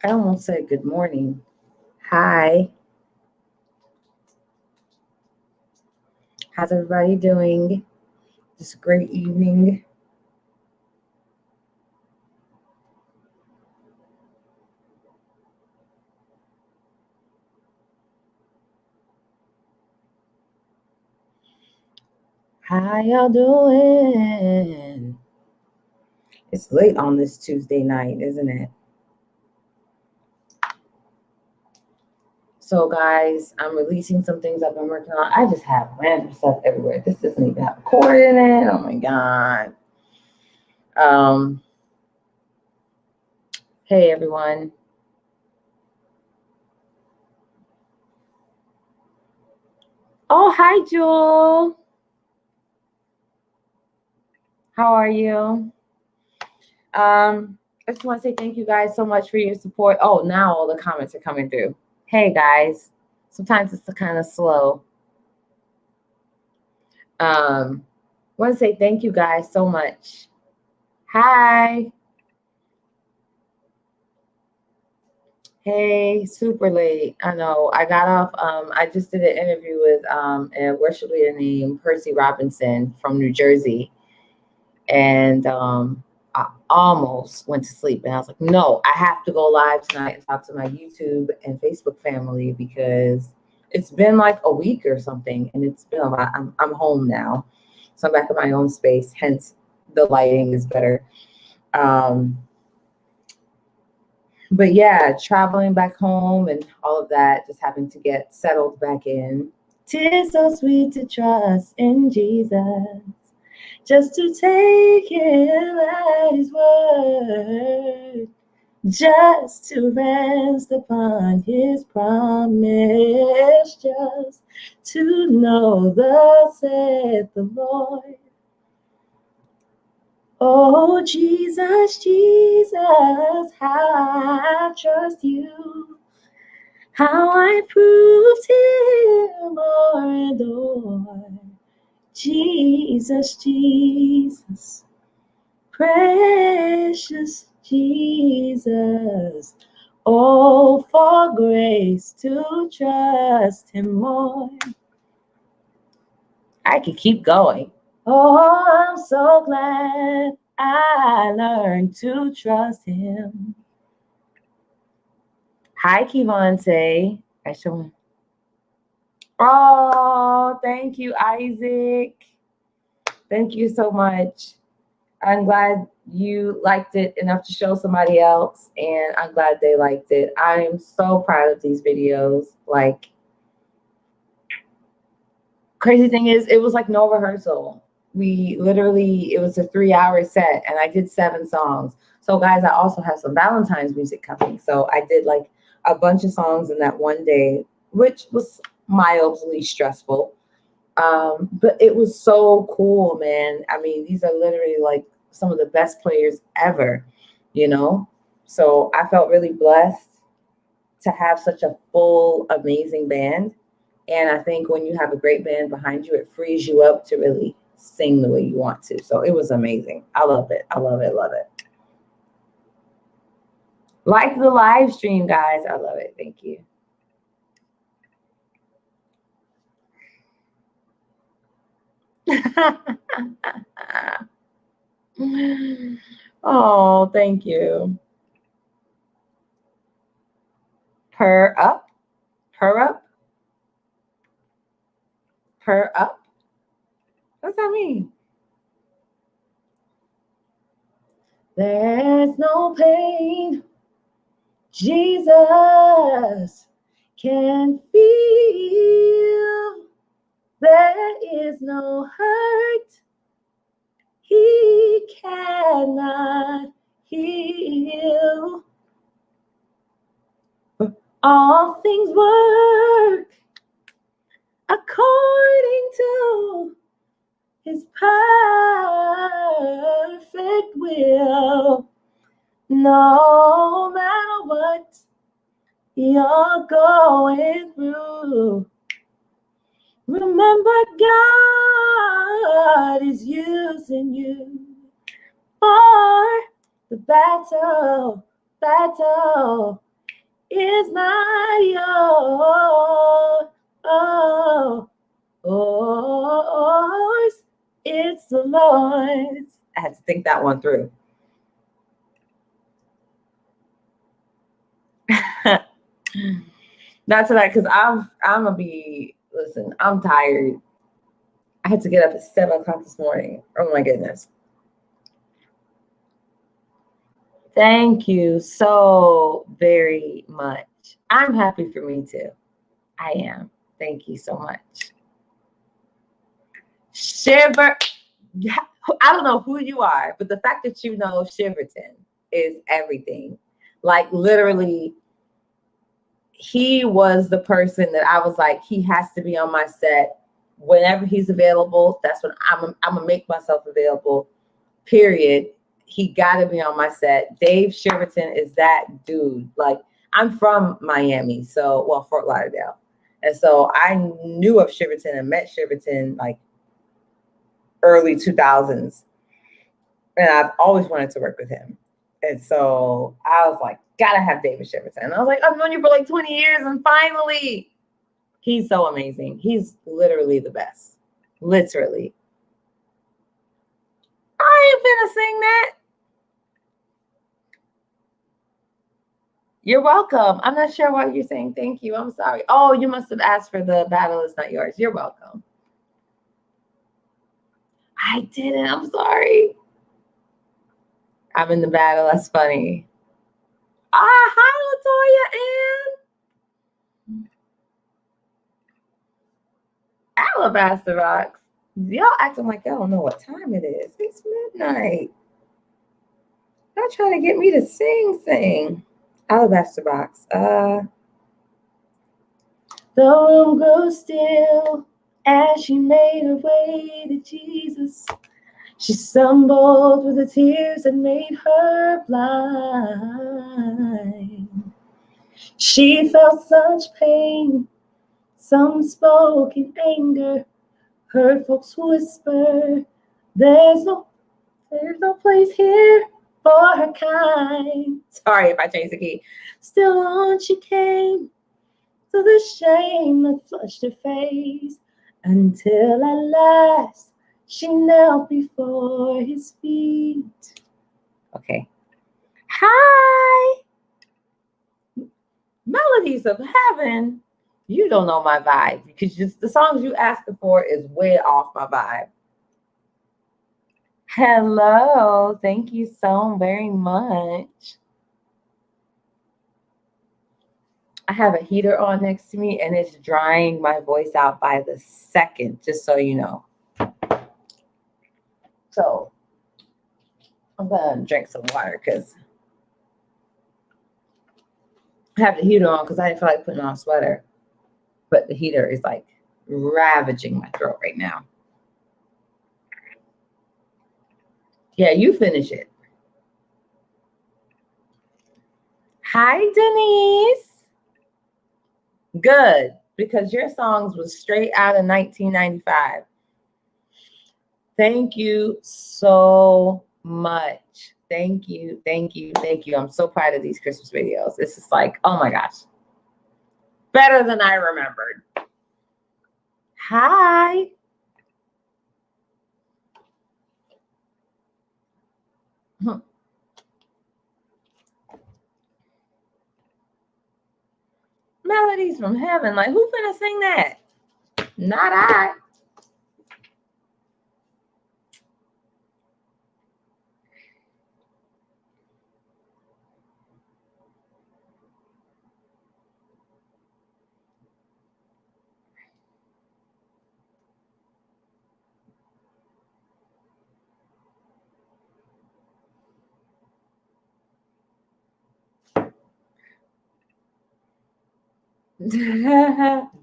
I almost said good morning. Hi. How's everybody doing? This great evening. How y'all doing? It's late on this Tuesday night, isn't it? So, guys, I'm releasing some things I've been working on. I just have random stuff everywhere. This doesn't even have a cord in it. Oh my god. Hey everyone. Oh, hi Jewel. How are you? I just want to say thank you guys so much for your support. Oh, now all the comments are coming through. Hey guys, sometimes it's kind of slow. Want to say thank you guys so much. Hi. Hey, super late. I know. I got off. I just did an interview with a worship leader named Percy Robinson from New Jersey, and I almost went to sleep. And I was like, no, I have to go live tonight and talk to my YouTube and Facebook family because it's been like a week or something, and it's been a lot. I'm home now, so I'm back in my own space. Hence, the lighting is better. But yeah, traveling back home and all of that, just having to get settled back in. 'Tis so sweet to trust in Jesus, just to take him at his word, just to rest upon his promise, just to know thus saith the Lord. Oh, Jesus, Jesus, how I trust you, how I proved him o'er and o'er. Jesus, Jesus, precious Jesus. Oh, for grace to trust him more. I could keep going. Oh, I'm so glad I learned to trust him. Hi, Kivante. Oh, thank you, Isaac. Thank you so much. I'm glad you liked it enough to show somebody else, and I'm glad they liked it. I am so proud of these videos. Like, crazy thing is, it was like no rehearsal. It was a 3-hour set, and I did 7 songs. So, guys, I also have some Valentine's music coming. So, I did like a bunch of songs in that one day, which was mildly stressful. But it was so cool, man. I mean, these are literally like some of the best players ever, you know? So I felt really blessed to have such a full, amazing band. And I think when you have a great band behind you, it frees you up to really sing the way you want to. So it was amazing. I love it. I love it. Love it. Like the live stream, guys. I love it. Thank you. Oh, thank you. Per up, per up, per up. What's that mean? There's no pain Jesus can feel. There is no hurt he cannot heal. All things work according to his perfect will. No matter what you're going through, remember God is using you for the battle is not yours. It's the Lord's. I had to think that one through. Not tonight, because I'm gonna be, listen, I'm tired. I had to get up at 7 o'clock this morning. Oh my goodness. Thank you so very much. I'm happy for me too. I am. Thank you so much. Shiver. I don't know who you are, but the fact that you know Shiverton is everything. Like literally, he was the person that I was like, he has to be on my set whenever he's available. That's when I'm gonna make myself available. Period. He got to be on my set. Dave Shiverton is that dude. Like, I'm from Miami, so, well, Fort Lauderdale. And so I knew of Shiverton and met Shiverton like early 2000s. And I've always wanted to work with him. And so I was like, gotta have David Shiverton. And I was like, I've known you for like 20 years. And finally, he's so amazing. He's literally the best. Literally. I ain't finna sing that. You're welcome. I'm not sure why you're saying thank you. I'm sorry. Oh, you must have asked for the battle is not yours. You're welcome. I didn't. I'm sorry. I'm in the battle. That's funny. Hi, Latoya and Alabaster Rocks. Y'all acting like y'all don't know what time it is. It's midnight. Y'all trying to get me to sing. Alabaster Box. The room grows still as she made her way to Jesus. She stumbled with the tears that made her blind. She felt such pain. Some spoke in anger. Heard folks whisper, there's no place here for her kind. Sorry if I changed the key. Still on she came, to the shame that flushed her face, until at last she knelt before his feet. Okay. Hi, Melodies of Heaven. You don't know my vibe because just the songs you asked for is way off my vibe. Hello, thank you so very much. I have a heater on next to me and it's drying my voice out by the second, just so you know. So I'm gonna drink some water because I have the heater on because I didn't feel like putting on a sweater, but the heater is like ravaging my throat right now. Yeah, you finish it. Hi, Denise. Good, because your songs was straight out of 1995. Thank you so much. Thank you. I'm so proud of these Christmas videos. It's just like, oh my gosh. Better than I remembered. Hi. Melodies from Heaven. Like, who finna sing that? Not I.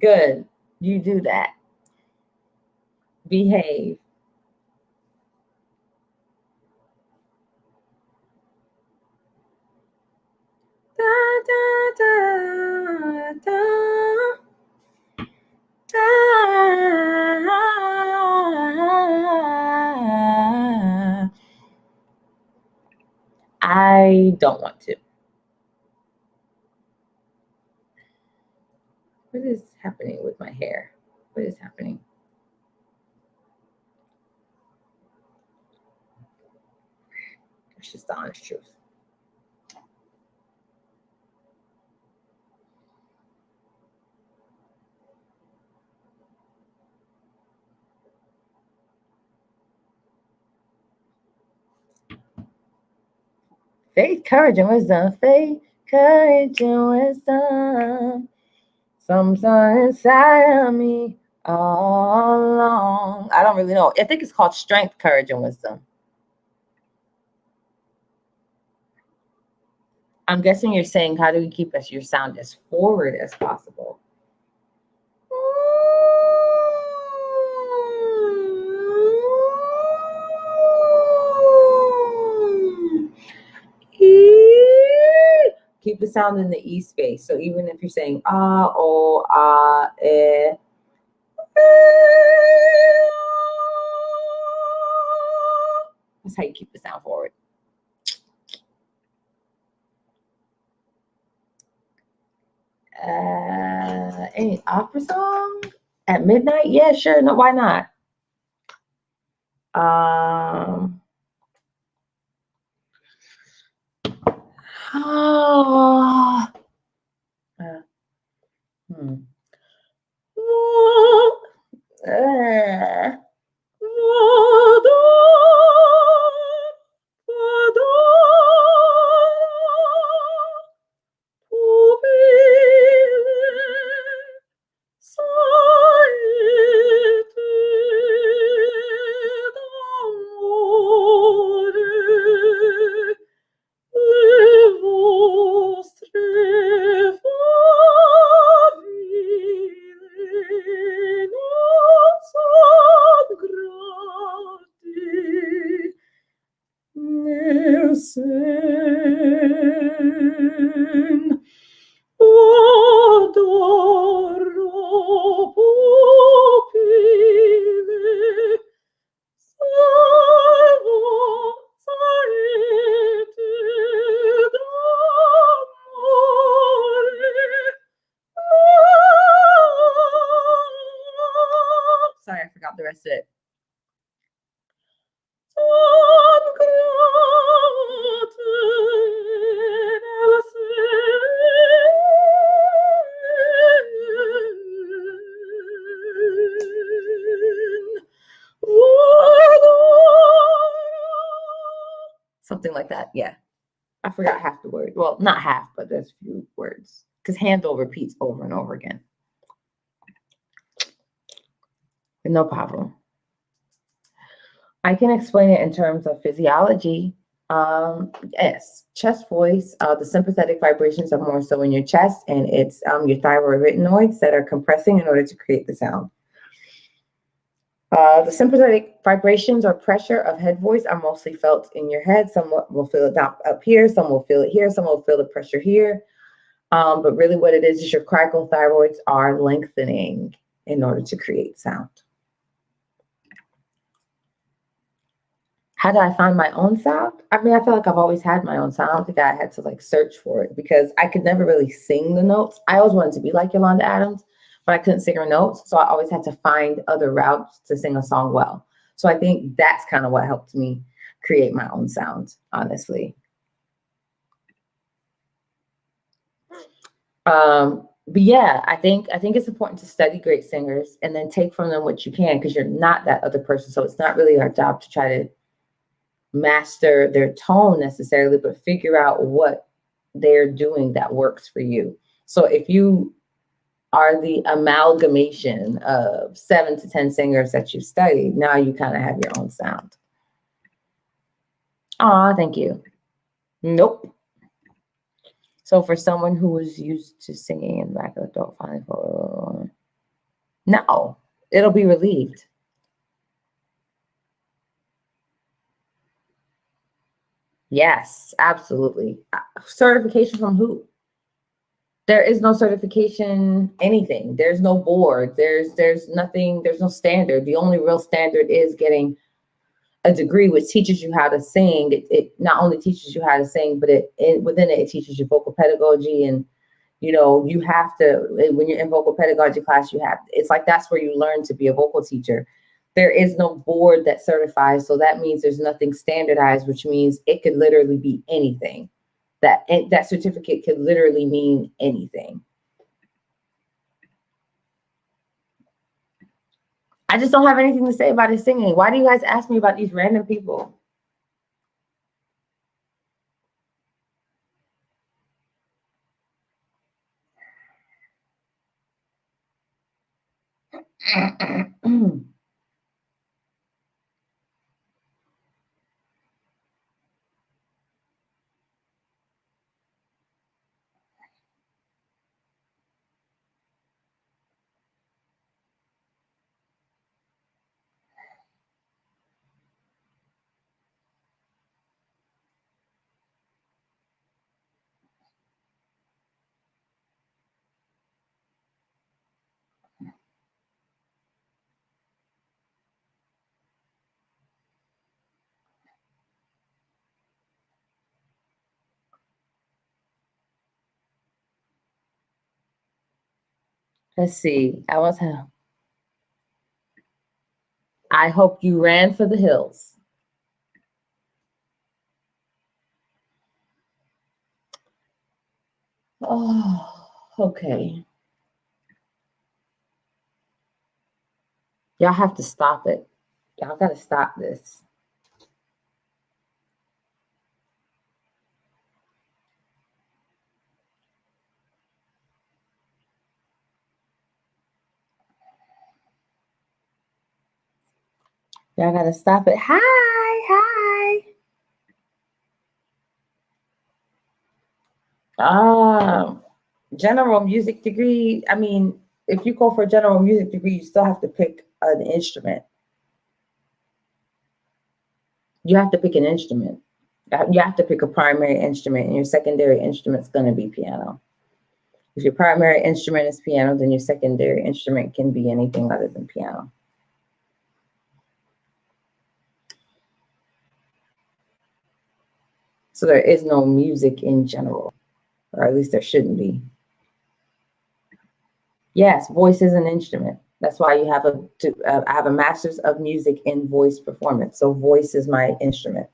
Good. You do that. Behave. Da, da, da, da. I don't want to. What is happening with my hair? What is happening? It's just the honest truth. Faith, courage, and wisdom. Faith, courage, and wisdom. Something inside of me all along. I don't really know. I think it's called strength, courage, and wisdom. I'm guessing you're saying, how do we keep your sound as forward as possible? Keep the sound in the E space. So even if you're saying ah, oh, ah, eh, that's how you keep the sound forward. Any opera song at midnight? Yeah, sure. No, why not? Oh, sorry, I forgot the rest of it. Something like that. Yeah. I forgot half the word. Well, not half, but there's a few words. Because handle repeats over and over again. No problem. I can explain it in terms of physiology. Yes, chest voice. The sympathetic vibrations are more so in your chest, and it's your thyroid retinoids that are compressing in order to create the sound. The sympathetic vibrations or pressure of head voice are mostly felt in your head. Some will feel it up here, some will feel it here, some will feel the pressure here. But really what it is your cricothyroids are lengthening in order to create sound. How did I find my own sound? I mean, I feel like I've always had my own sound. I don't think I had to like search for it because I could never really sing the notes. I always wanted to be like Yolanda Adams, but I couldn't sing her notes. So I always had to find other routes to sing a song well. So I think that's kind of what helped me create my own sound, honestly. But yeah, I think it's important to study great singers and then take from them what you can, because you're not that other person. So it's not really our job to try to master their tone necessarily, but figure out what they're doing that works for you. So if you are the amalgamation of 7 to 10 singers that you've studied, now you kind of have your own sound. Aw, thank you. Nope. So for someone who was used to singing in the back of the throat, no, it'll be relieved. Yes, absolutely. Certification from who? There is no certification, anything. There's no board. There's nothing. There's no standard. The only real standard is getting a degree, which teaches you how to sing. It not only teaches you how to sing, but within it teaches you vocal pedagogy and You know, you have to, when you're in vocal pedagogy class, it's like that's where you learn to be a vocal teacher. There is no board that certifies, so that means there's nothing standardized, which means it could literally be anything. That certificate could literally mean anything. I just don't have anything to say about his singing. Why do you guys ask me about these random people? Let's see. I hope you ran for the hills. Oh, okay. Y'all have to stop it. Y'all got to stop this. Y'all got to stop it. Hi. General music degree. I mean, if you go for a general music degree, you still have to pick an instrument. You have to pick an instrument. You have to pick a primary instrument, and your secondary instrument is going to be piano. If your primary instrument is piano, then your secondary instrument can be anything other than piano. So there is no music in general, or at least there shouldn't be. Yes, voice is an instrument. That's why you have I have a master's of music in voice performance. So voice is my instrument.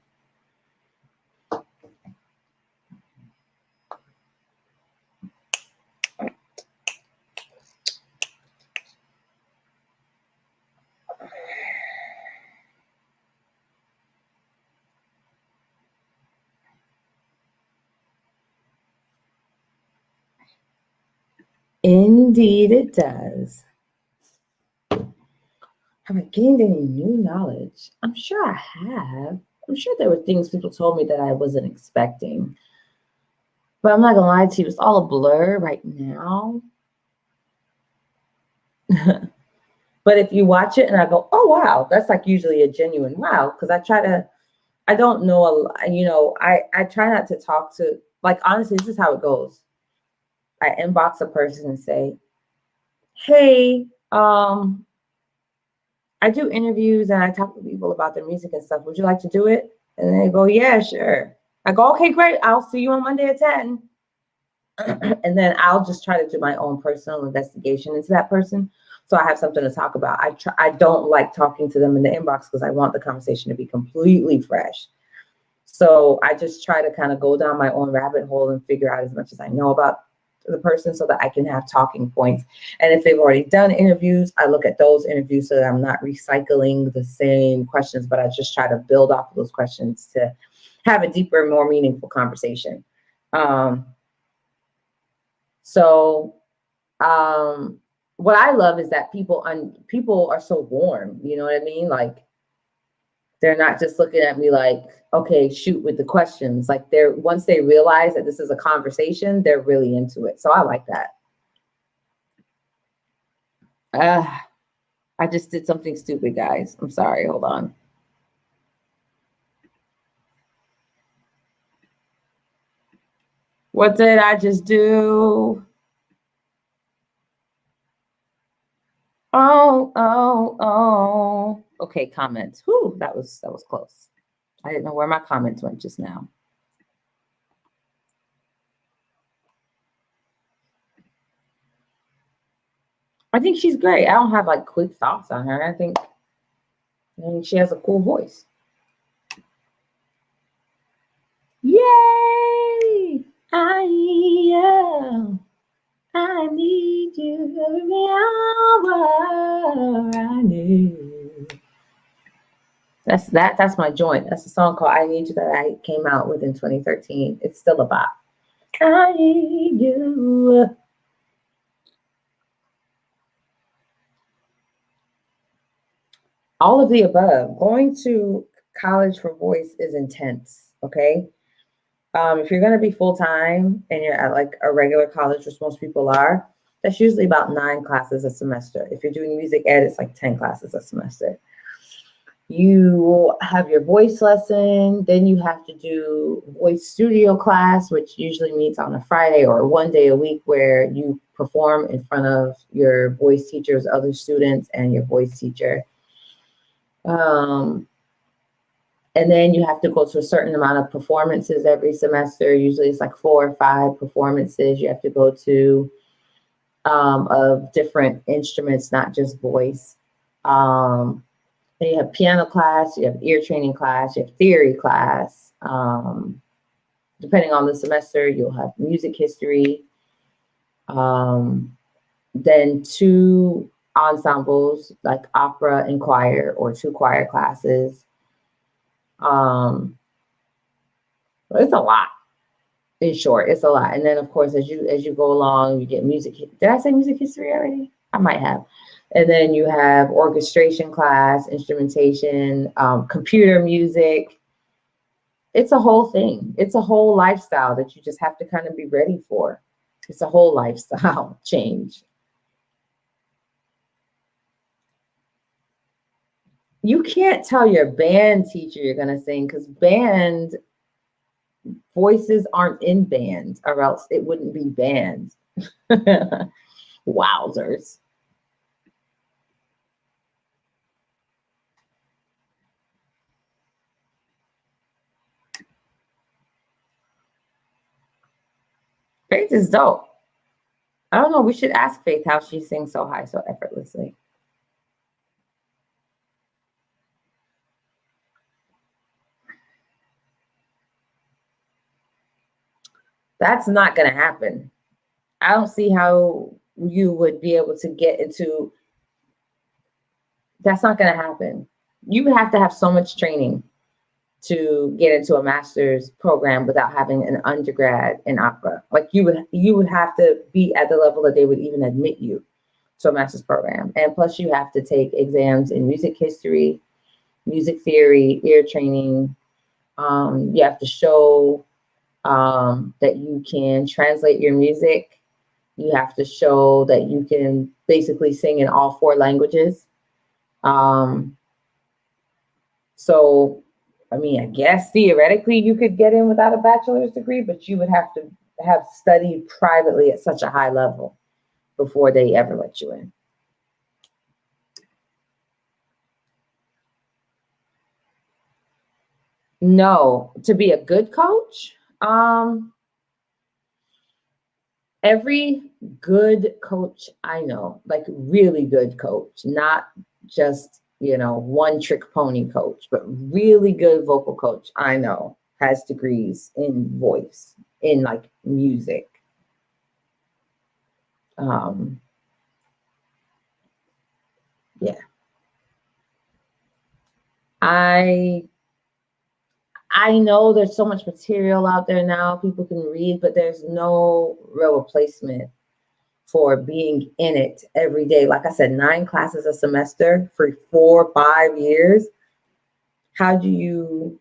Indeed, it does. Have I gained any new knowledge? I'm sure I have. I'm sure there were things people told me that I wasn't expecting. But I'm not gonna lie to you, it's all a blur right now. But if you watch it and I go, oh wow, that's like usually a genuine wow, because I don't know a lot, I try not to talk to, like, honestly, this is how it goes. I inbox a person and say, hey, I do interviews and I talk to people about their music and stuff. Would you like to do it? And they go, yeah, sure. I go, okay, great. I'll see you on Monday at 10. And then I'll just try to do my own personal investigation into that person. So I have something to talk about. I don't like talking to them in the inbox because I want the conversation to be completely fresh. So I just try to kind of go down my own rabbit hole and figure out as much as I know about the person so that I can have talking points. And if they've already done interviews, I look at those interviews so that I'm not recycling the same questions, but I just try to build off of those questions to have a deeper, more meaningful conversation. What I love is that people are so warm, you know what I mean? Like, they're not just looking at me like, okay, shoot with the questions. Like, once they realize that this is a conversation, they're really into it. So I like that. I just did something stupid, guys. I'm sorry. Hold on. What did I just do? Oh. Okay, comments. Whew, that was close. I didn't know where my comments went just now. I think she's great. I don't have like quick thoughts on her. I think she has a cool voice. Yay! I need you every hour. I need. That's my joint. That's a song called I Need You that I came out with in 2013. It's still a bop. I need you. All of the above. Going to college for voice is intense. Okay. If you're going to be full time and you're at like a regular college, which most people are, that's usually about 9 classes a semester. If you're doing music ed, it's like 10 classes a semester. You have your voice lesson, then you have to do voice studio class, which usually meets on a Friday or one day a week where you perform in front of your voice teachers, other students, and your voice teacher. And then you have to go to a certain amount of performances every semester. Usually it's like 4 or 5 performances you have to go to of different instruments, not just voice. Then you have piano class, you have ear training class, you have theory class. Depending on the semester, you'll have music history. Then 2 ensembles like opera and choir, or 2 choir classes. It's a lot. In short, it's a lot. And then of course, as you go along, you get music. Did I say music history already? I might have. And then you have orchestration class, instrumentation, computer music. It's a whole thing. It's a whole lifestyle that you just have to kind of be ready for. It's a whole lifestyle change. You can't tell your band teacher you're going to sing, because band voices aren't in band, or else it wouldn't be band. Wowzers. Faith is dope. I don't know. We should ask Faith how she sings so high, so effortlessly. That's not going to happen. I don't see how you would be able to get into. That's not going to happen. You would have to have so much training to get into a master's program without having an undergrad in opera. Like you would have to be at the level that they would even admit you to a master's program. And plus you have to take exams in music history, music theory, ear training. You have to show that you can translate your music. You have to show that you can basically sing in all 4 languages. So, I mean, I guess theoretically you could get in without a bachelor's degree, but you would have to have studied privately at such a high level before they ever let you in. No, to be a good coach, every good coach I know, like really good coach, not just, one trick pony coach, but really good vocal coach I know has degrees in voice, in like music. Yeah. I know there's so much material out there now people can read, but there's no real replacement for being in it every day. Like I said, 9 classes a semester for 4 or 5 years. How do you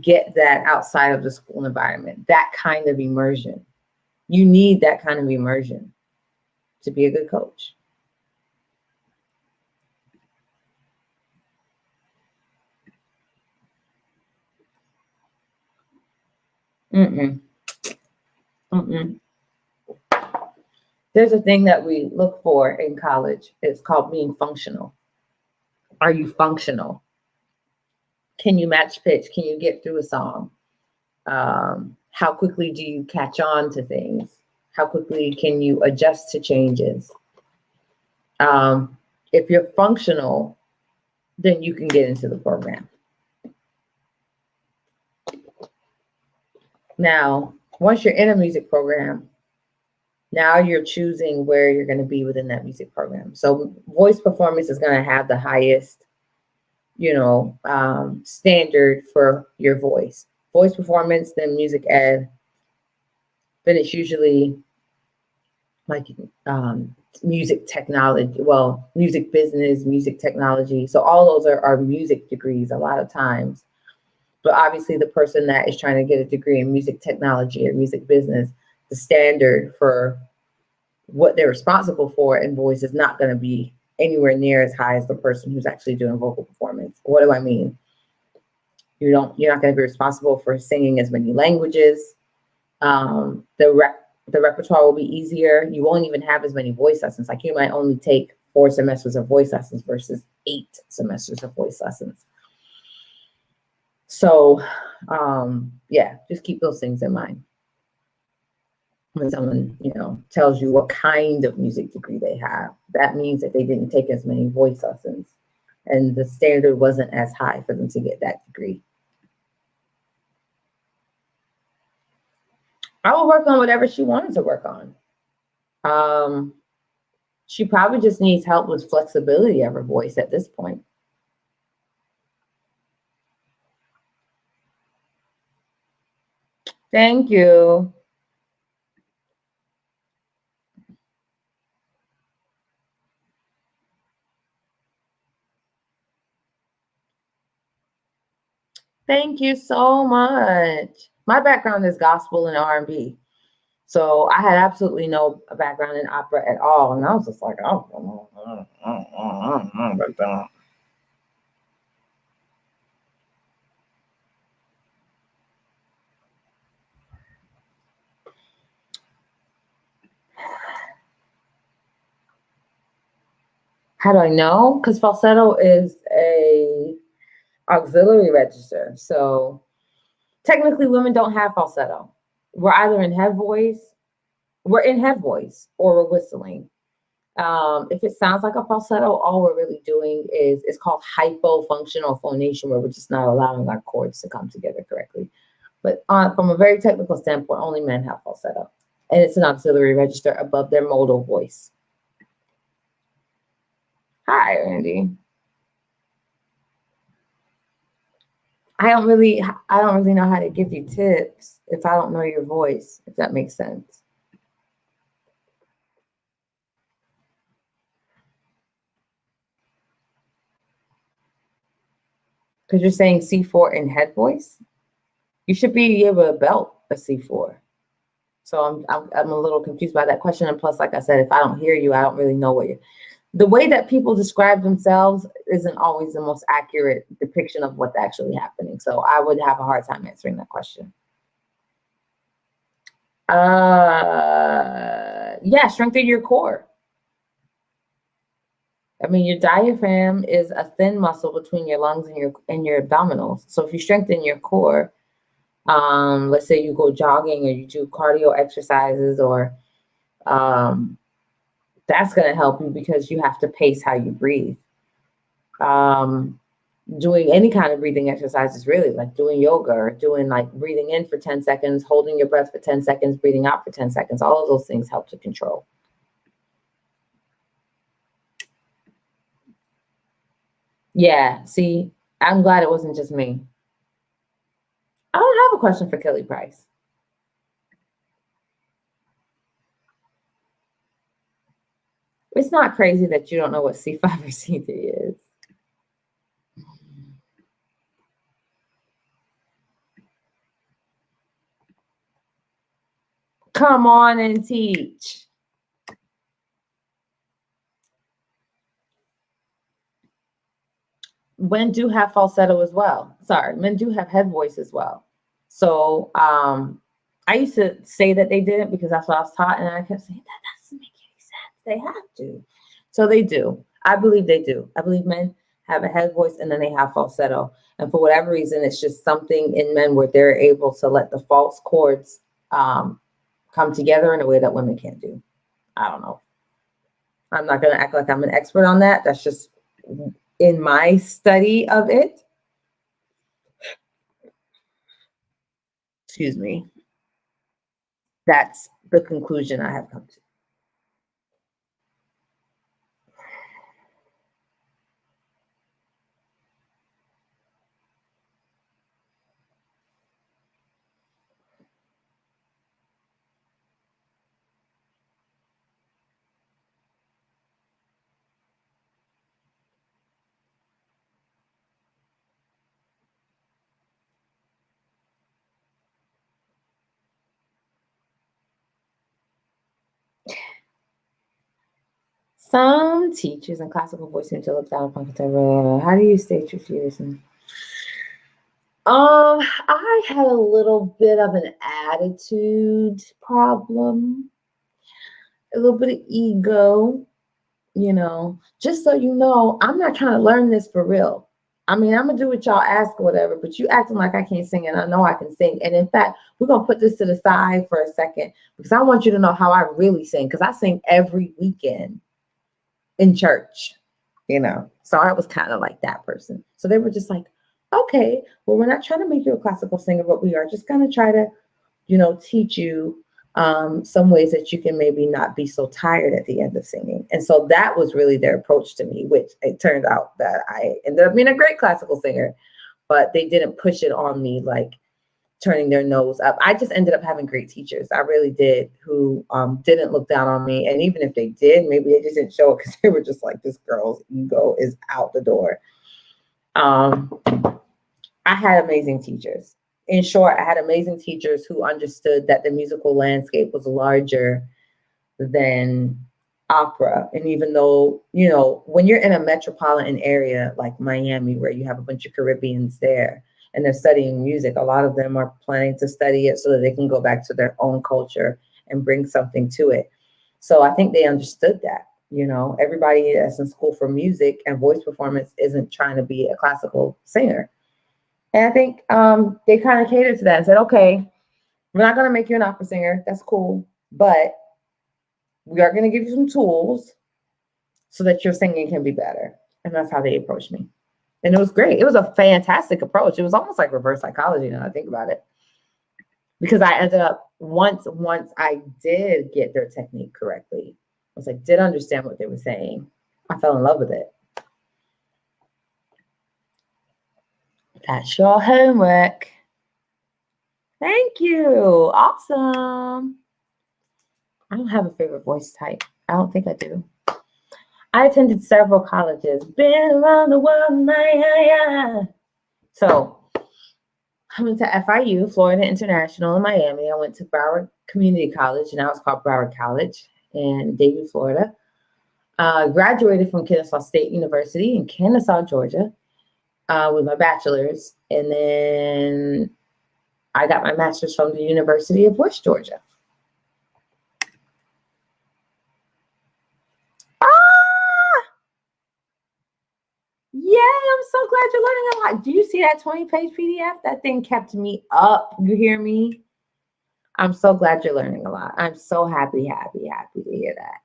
get that outside of the school environment? That kind of immersion. You need that kind of immersion to be a good coach. Mm-mm. Mm-mm. There's a thing that we look for in college. It's called being functional. Are you functional? Can you match pitch? Can you get through a song? How quickly do you catch on to things? How quickly can you adjust to changes? If you're functional, then you can get into the program. Now, once you're in a music program, now you're choosing where you're going to be within that music program. So voice performance is going to have the highest, standard for your voice. Voice performance, then music ed, then it's usually like music technology, music business, music technology. So all those are music degrees a lot of times. But obviously the person that is trying to get a degree in music technology or music business, the standard for what they're responsible for in voice is not going to be anywhere near as high as the person who's actually doing vocal performance. What do I mean? You're not going to be responsible for singing as many languages. The repertoire will be easier. You won't even have as many voice lessons. Like you might only take 4 semesters of voice lessons versus 8 semesters of voice lessons. So, just keep those things in mind when someone, tells you what kind of music degree they have. That means that they didn't take as many voice lessons and the standard wasn't as high for them to get that degree. I will work on whatever she wanted to work on. She probably just needs help with flexibility of her voice at this point. Thank you. Thank you so much. My background is gospel and R&B. So I had absolutely no background in opera at all. And I was just like, oh. How do I know? Because falsetto is a auxiliary register. So technically women don't have falsetto. We're either in head voice, or we're whistling. If it sounds like a falsetto, all we're really doing is it's called hypofunctional phonation, where we're just not allowing our chords to come together correctly. But from a very technical standpoint, only men have falsetto, and it's an auxiliary register above their modal voice. Hi, Randy. I don't really know how to give you tips if I don't know your voice, if that makes sense. Because you're saying C4 in head voice, you should be able to belt a C4. So I'm a little confused by that question. And plus, like I said, if I don't hear you, I don't really know what you're. The way that people describe themselves isn't always the most accurate depiction of what's actually happening. So I would have a hard time answering that question. Yeah, strengthen your core. I mean, your diaphragm is a thin muscle between your lungs and your abdominals. So if you strengthen your core, let's say you go jogging or you do cardio exercises, or that's going to help you because you have to pace how you breathe. Doing any kind of breathing exercises, really, like doing yoga or doing like breathing in for 10 seconds, holding your breath for 10 seconds, breathing out for 10 seconds. All of those things help to control. Yeah, see, I'm glad it wasn't just me. I don't have a question for Kelly Price. It's not crazy that you don't know what C5 or C3 is. Come on and teach. Men do have falsetto as well. Sorry, men do have head voice as well. So I used to say that they didn't because that's what I was taught, and I kept saying that doesn't make any sense. They have to. So they do. I believe they do. I believe men have a head voice and then they have falsetto. And for whatever reason, it's just something in men where they're able to let the false chords come together in a way that women can't do. I don't know. I'm not going to act like I'm an expert on that. That's just in my study of it. Excuse me. That's the conclusion I have come to. Some teachers in classical voice seem to look down upon contemporary. How do you stay true to yourself? I had a little bit of an attitude problem, a little bit of ego, just so you know, I'm not trying to learn this for real. I mean, I'm gonna do what y'all ask or whatever, but you acting like I can't sing and I know I can sing. And in fact, we're gonna put this to the side for a second because I want you to know how I really sing, because I sing every weekend in church, So I was kind of like that person. So they were just like, okay, well, we're not trying to make you a classical singer, but we are just gonna try to, teach you some ways that you can maybe not be so tired at the end of singing. And so that was really their approach to me, which it turned out that I ended up being a great classical singer, but they didn't push it on me like turning their nose up. I just ended up having great teachers. I really did, who didn't look down on me. And even if they did, maybe they just didn't show it because they were just like, this girl's ego is out the door. I had amazing teachers. In short, I had amazing teachers who understood that the musical landscape was larger than opera. And even though, when you're in a metropolitan area like Miami, where you have a bunch of Caribbeans there and they're studying music, a lot of them are planning to study it so that they can go back to their own culture and bring something to it. So I think they understood that. Everybody that's in school for music and voice performance isn't trying to be a classical singer. And I think they kind of catered to that and said, okay, we're not going to make you an opera singer. That's cool. But we are going to give you some tools so that your singing can be better. And that's how they approached me. And it was great. It was a fantastic approach. It was almost like reverse psychology now I think about it. Because I ended up, once I did get their technique correctly, once I did understand what they were saying, I fell in love with it. That's your homework. Thank you. Awesome. I don't have a favorite voice type. I don't think I do. I attended several colleges. Been around the world, my. So I went to FIU, Florida International in Miami. I went to Broward Community College, and now it's called Broward College in Davie, Florida. Graduated from Kennesaw State University in Kennesaw, Georgia, with my bachelor's. And then I got my master's from the University of West Georgia. Yeah, I'm so glad you're learning a lot. Do you see that 20-page PDF? That thing kept me up. You hear me? I'm so glad you're learning a lot. I'm so happy to hear that.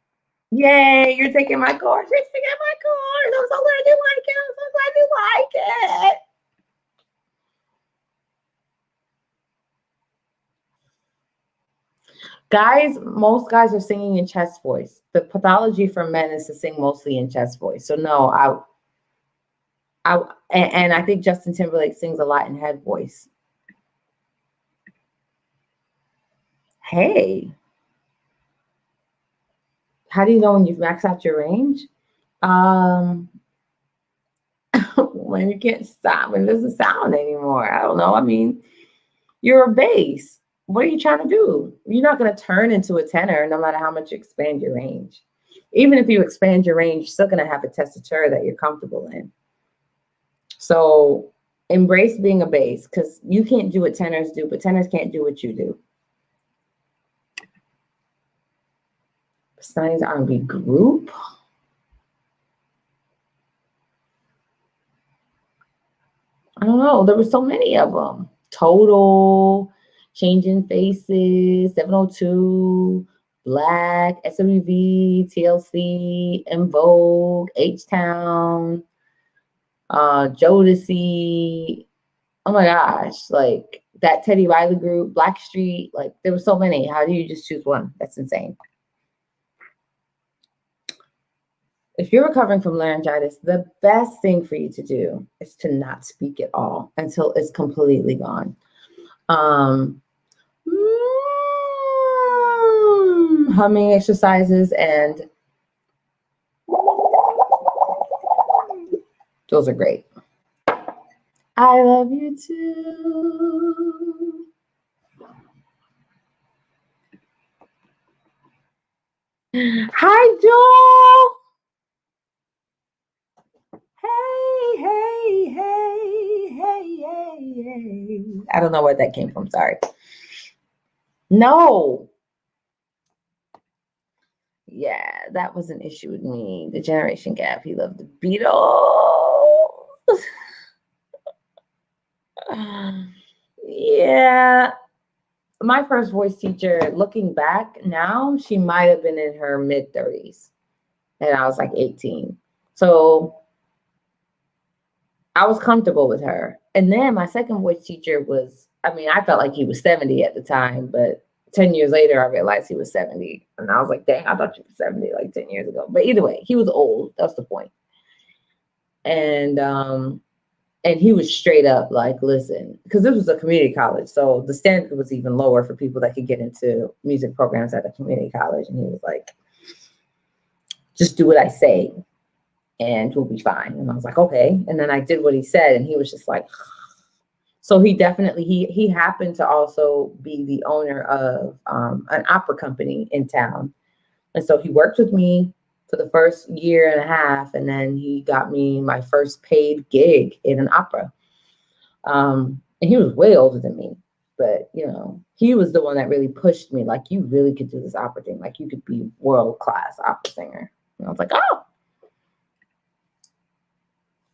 Yay, you're taking my course. You're taking my course. I'm so glad you like it. I'm so glad you like it. Guys, most guys are singing in chest voice. The pathology for men is to sing mostly in chest voice. So no, and I think Justin Timberlake sings a lot in head voice. Hey, how do you know when you've maxed out your range? When you can't stop, when it doesn't sound anymore. I don't know. I mean, you're a bass. What are you trying to do? You're not going to turn into a tenor no matter how much you expand your range. Even if you expand your range, you're still going to have a tessitura that you're comfortable in. So embrace being a bass, because you can't do what tenors do, but tenors can't do what you do. Sonny's R&B group. I don't know. There were so many of them. Total, Changing Faces, 702, Black, SWV, TLC, In Vogue, H-Town, Jodeci. Oh my gosh, like that Teddy Riley group, Blackstreet, like there were so many. How do you just choose one? That's insane. If you're recovering from laryngitis, the best thing for you to do is to not speak at all until it's completely gone. Humming exercises, and those are great. I love you too. Hi, Joel. Hey, hey, hey, hey, hey, hey. I don't know where that came from. Sorry. No. Yeah, that was an issue with me. The generation gap. He loved the Beatles. Yeah. My first voice teacher, looking back now, she might have been in her mid 30s. And I was like 18. So I was comfortable with her. And then my second voice teacher was, I mean, I felt like he was 70 at the time, but 10 years later, I realized he was 70. And I was like, dang, I thought you were 70 like 10 years ago. But either way, he was old. That's the point. And he was straight up like, listen, because this was a community college. So the standard was even lower for people that could get into music programs at a community college. And he was like, just do what I say and we'll be fine. And I was like, okay. And then I did what he said. And he was just like, so he definitely, he happened to also be the owner of an opera company in town. And so he worked with me for the first year and a half. And then he got me my first paid gig in an opera. And he was way older than me. But, you know, he was the one that really pushed me. Like, you really could do this opera thing. Like, you could be world-class opera singer. And I was like, oh.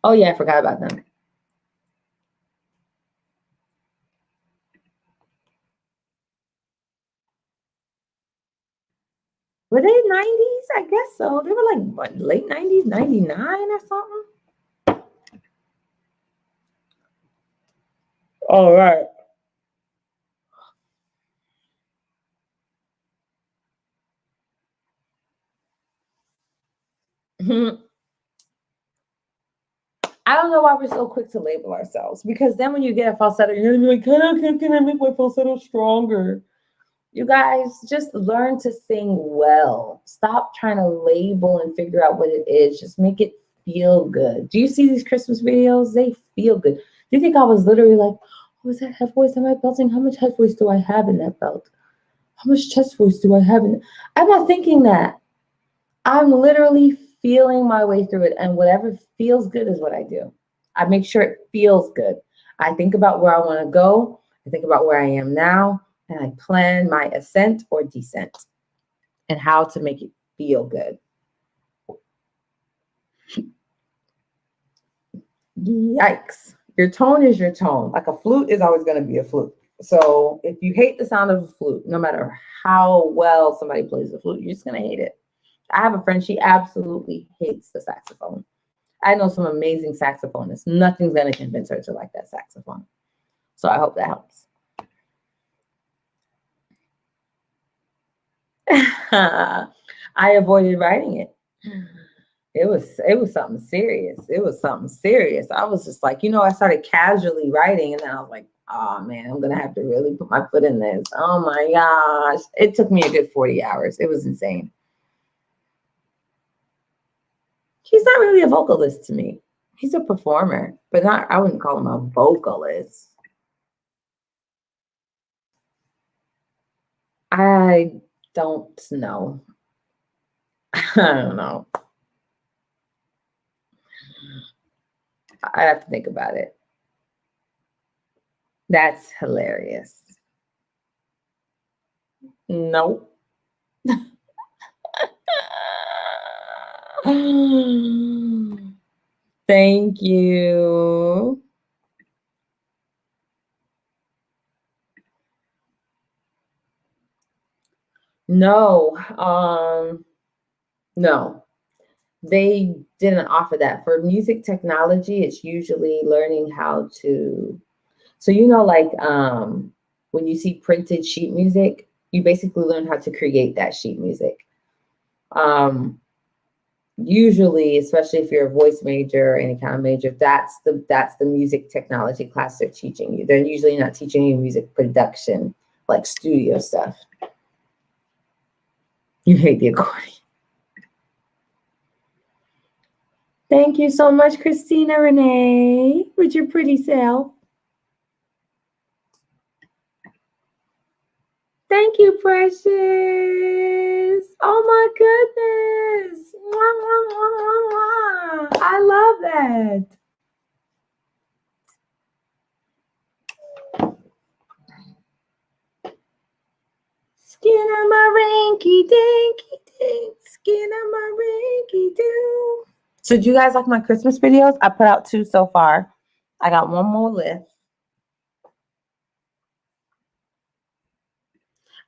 Oh, yeah, I forgot about them. Were they 90s? I guess so. They were like, what, late 90s, 99 or something? All right. I don't know why we're so quick to label ourselves, because then when you get a falsetto, you're gonna be like, can I make my falsetto stronger? You guys just learn to sing well. Stop trying to label and figure out what it is. Just make it feel good. Do you see these Christmas videos? They feel good. Do you think I was literally like, oh, is that head voice? Am I belting? How much head voice do I have in that belt? How much chest voice do I have in? I'm not thinking that. I'm literally feeling my way through it, and whatever feels good is what I do. I make sure it feels good. I think about where I want to go. I think about where I am now, and I plan my ascent or descent and how to make it feel good. Yikes. Your tone is your tone. Like a flute is always going to be a flute. So if you hate the sound of a flute, no matter how well somebody plays the flute, you're just going to hate it. I have a friend, she absolutely hates the saxophone. I know some amazing saxophonists. Nothing's going to convince her to like that saxophone. So I hope that helps. I avoided writing it. It was something serious. It was something serious. I was just like, I started casually writing, and then I was like, oh man, I'm gonna have to really put my foot in this. Oh my gosh. It took me a good 40 hours. It was insane. He's not really a vocalist to me. He's a performer, but I wouldn't call him a vocalist. I don't know. I don't know. I have to think about it. That's hilarious. Nope. Thank you. No, no, they didn't offer that. For music technology, it's usually learning how to, so like when you see printed sheet music, you basically learn how to create that sheet music. Um, Usually, especially if you're a voice major or any kind of major, that's the music technology class they're teaching you. They're usually not teaching you music production, like studio stuff. You hate the accordion. Thank you so much, Christina Renee, with your pretty self. Thank you, Precious. Oh my goodness. Mwah, mwah, mwah, mwah, mwah. I love that. Skin on my rinky dinky dink. Skin on my rinky doo. So do you guys like my Christmas videos? I put out 2 so far. I got one more left.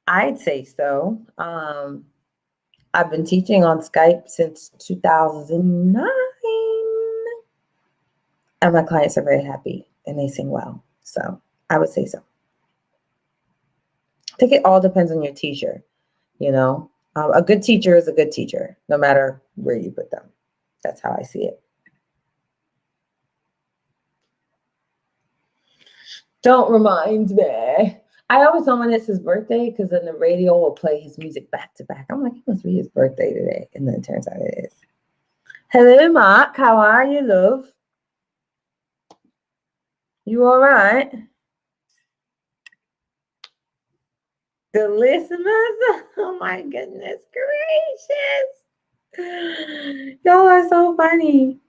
I'd say so. I've been teaching on Skype since 2009, and my clients are very happy and they sing well. So I would say so. I think it all depends on your teacher. A good teacher is a good teacher, no matter where you put them. That's how I see it. Don't remind me. I always know when it's his birthday because then the radio will play his music back to back. I'm like, it must be his birthday today. And then it turns out it is. Hello, Mark. How are you, love? You all right? The listeners? Oh my goodness gracious. Y'all are so funny.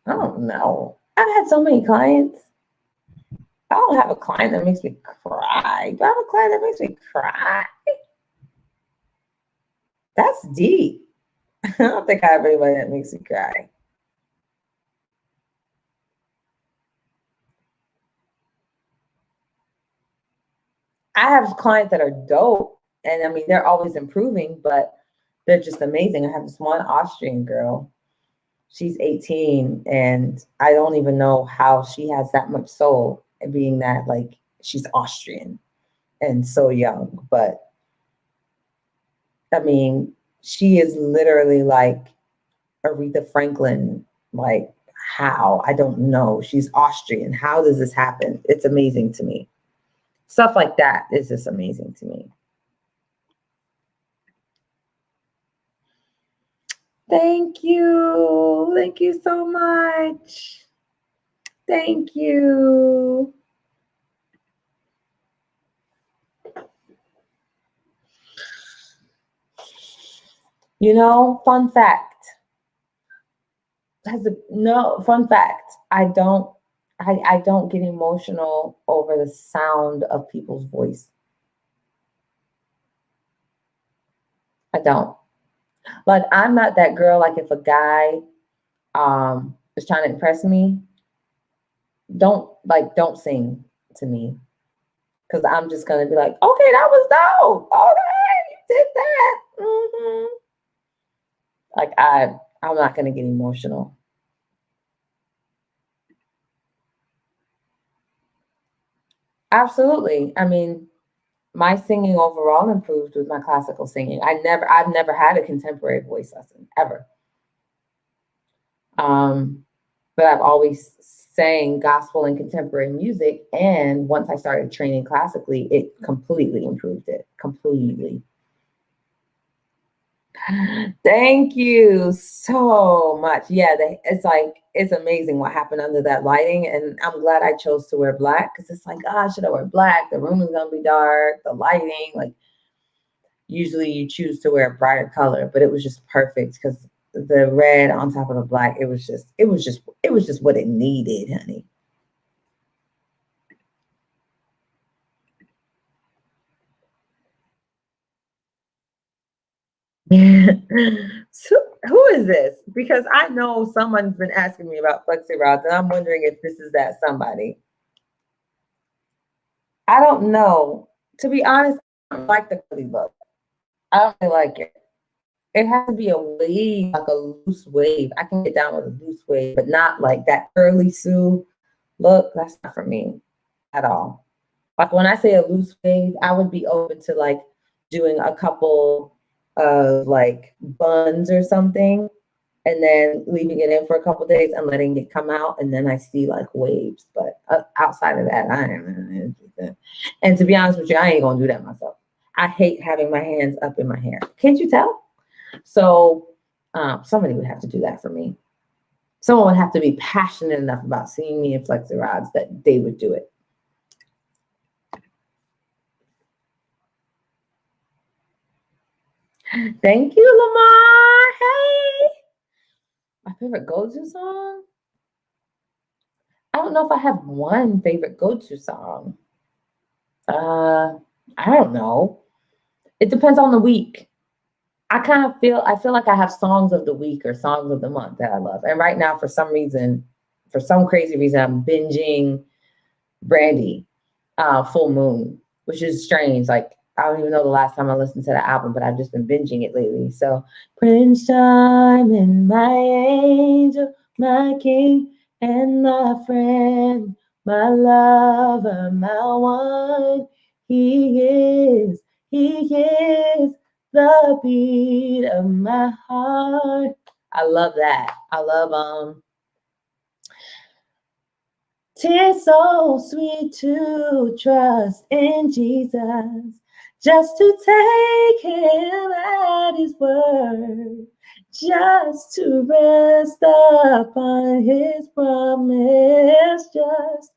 I don't know. I've had so many clients. I don't have a client that makes me cry. Do I have a client that makes me cry? That's deep. I don't think I have anybody that makes me cry. I have clients that are dope, and I mean they're always improving, but they're just amazing. I have this one Austrian girl. She's 18, and I don't even know how she has that much soul, being that like she's Austrian and so young. But I mean, she is literally like Aretha Franklin. Like, how? I don't know. She's Austrian. How does this happen? It's amazing to me. Stuff like that is just amazing to me. Thank you. Thank you so much. Thank you. Fun fact. Fun fact. I don't get emotional over the sound of people's voice. I don't. Like, I'm not that girl. Like, if a guy is trying to impress me, don't sing to me, because I'm just gonna be like, okay, that was dope. Okay, you did that. Like, I'm not gonna get emotional. Absolutely. I mean, my singing overall improved with my classical singing. I've never had a contemporary voice lesson ever. But I've always sang gospel and contemporary music. And once I started training classically, it completely improved it. Completely. Thank you so much. Yeah, it's amazing what happened under that lighting. And I'm glad I chose to wear black, because it's like, should I wear black? The room is gonna be dark, the lighting, like usually you choose to wear a brighter color, but it was just perfect because the red on top of the black, it was just what it needed, honey. So Who is this? Because I know someone's been asking me about flexi rods, and I'm wondering if this is that somebody. I don't know. To be honest, I don't like the curly look. I don't really like it. It has to be a wave, like a loose wave. I can get down with a loose wave, but not like that curly Sue look. That's not for me at all. Like when I say a loose wave, I would be open to like doing a couple of like buns or something and then leaving it in for a couple days and letting it come out, and then I see like waves. But outside of that, I am interested. And to be honest with you, I ain't gonna do that myself. I hate having my hands up in my hair. Can't you tell? So somebody would have to do that for me. Someone would have to be passionate enough about seeing me in flexi rods that they would do it. Thank you, Lamar. Hey, my favorite go-to song. I don't know if I have one favorite go-to song. I don't know. It depends on the week. I feel like I have songs of the week or songs of the month that I love. And right now, for some reason, for some crazy reason, I'm binging Brandy, Full Moon, which is strange. Like I don't even know the last time I listened to the album, but I've just been binging it lately. So Prince Charming, my angel, my king, and my friend, my lover, my one. He is the beat of my heart. I love that. I love 'tis so sweet to trust in Jesus, just to take him at his word, just to rest upon his promise, just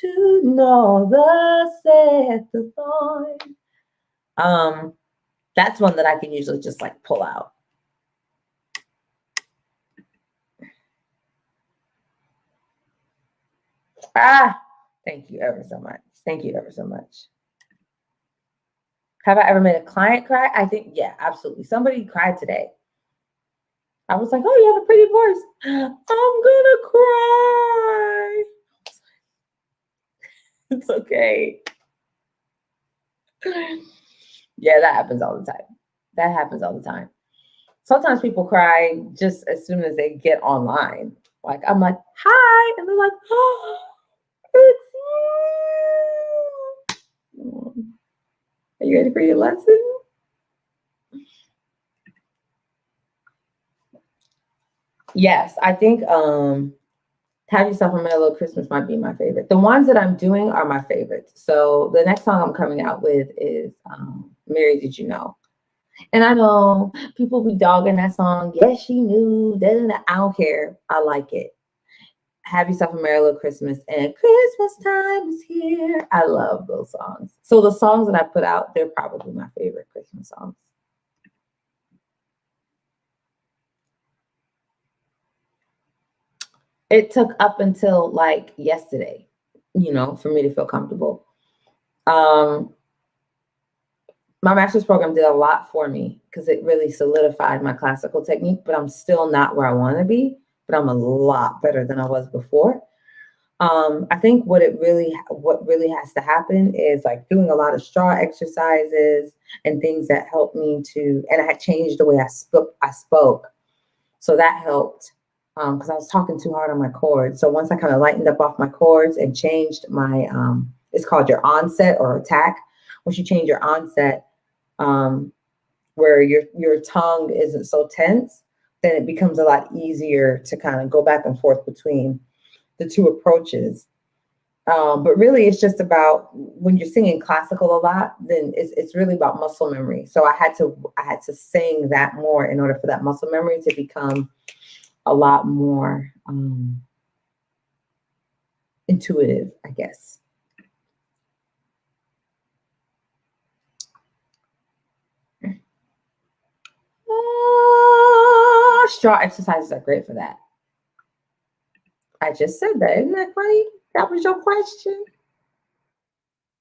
to know thus saith the Lord. That's one that I can usually just like pull out. Thank you ever so much. Thank you ever so much. Have I ever made a client cry? I think, yeah, absolutely. Somebody cried today. I was like, oh, you have a pretty voice. I'm gonna cry. It's okay. Yeah, that happens all the time. That happens all the time. Sometimes people cry just as soon as they get online. Like, I'm like, hi. And they're like, oh, it's you. Are you ready for your lesson? Yes, I think Have Yourself a Merry Little Christmas might be my favorite. The ones that I'm doing are my favorites. So the next song I'm coming out with is Mary Did You Know? And I know people be dogging that song. Yes, she knew. I don't care. I like it. Have Yourself a Merry Little Christmas and Christmas Time is Here. I love those songs. So the songs that I put out, they're probably my favorite Christmas songs. It took up until like yesterday, for me to feel comfortable. My master's program did a lot for me because it really solidified my classical technique, but I'm still not where I want to be, but I'm a lot better than I was before. I think what really has to happen is like doing a lot of straw exercises and things that help me and I had changed the way I spoke. So that helped because I was talking too hard on my chords. So once I kind of lightened up off my chords and changed my, it's called your onset or attack. Once you change your onset, where your tongue isn't so tense, then it becomes a lot easier to kind of go back and forth between the two approaches. But really, it's just about when you're singing classical a lot, then it's really about muscle memory. So I had to sing that more in order for that muscle memory to become a lot more intuitive, I guess. Straw exercises are great for that. I just said that. Isn't that funny? That was your question.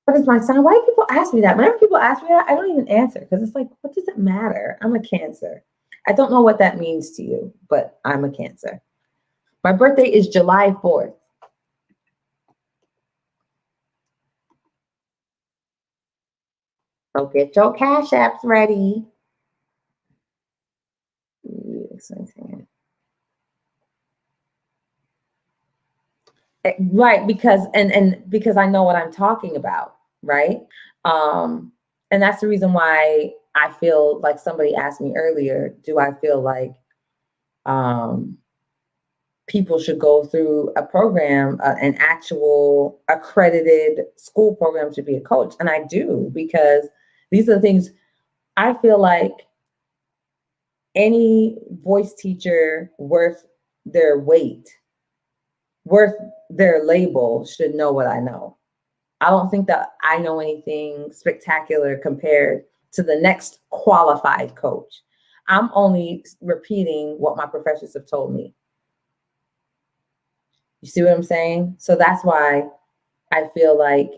What is my sign? Why do people ask me that? Whenever people ask me that, I don't even answer because it's like, what does it matter? I'm a Cancer. I don't know what that means to you, but I'm a Cancer. My birthday is July 4th. So get your cash apps ready. Yes, right, because and because I know what I'm talking about, right? Um, and that's the reason why I feel like somebody asked me earlier, do I feel like um people should go through a program, an actual accredited school program to be a coach? And I do, because these are the things I feel like any voice teacher worth their weight, worth their label, should know what I know. I don't think that I know anything spectacular compared to the next qualified coach. I'm only repeating what my professors have told me. You see what I'm saying? So that's why I feel like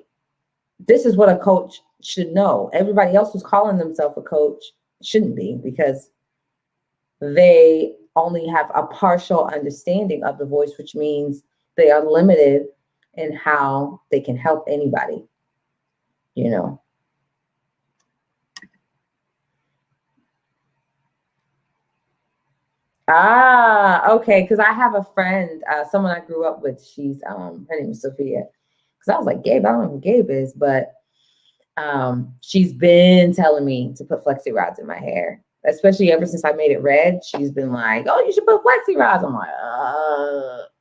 this is what a coach should know. Everybody else who's calling themselves a coach shouldn't be, because they only have a partial understanding of the voice, which means they are limited in how they can help anybody, you know. Ah, okay. Because I have a friend, someone I grew up with. She's her name is Sophia. Because I was like, Gabe, I don't know who Gabe is, but she's been telling me to put flexi rods in my hair, especially ever since I made it red. She's been like, "Oh, you should put flexi rods." I'm like,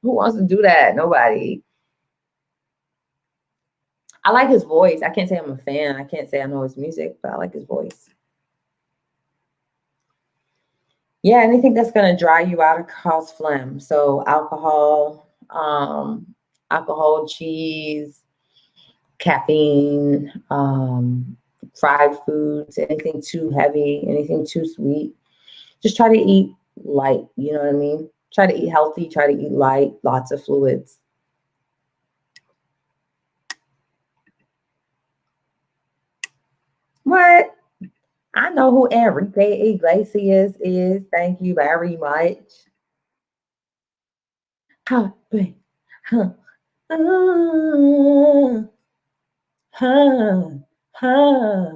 who wants to do that? Nobody. I like his voice. I can't say I'm a fan. I can't say I know his music, but I like his voice. Yeah, anything that's gonna dry you out or cause phlegm. So alcohol, cheese, caffeine, fried foods, anything too heavy, anything too sweet. Just try to eat light. You know what I mean? Try to eat healthy. Try to eat light. Lots of fluids. What? I know who Enrique Iglesias is. Thank you very much. Huh, babe. Huh. Uh, huh. Huh.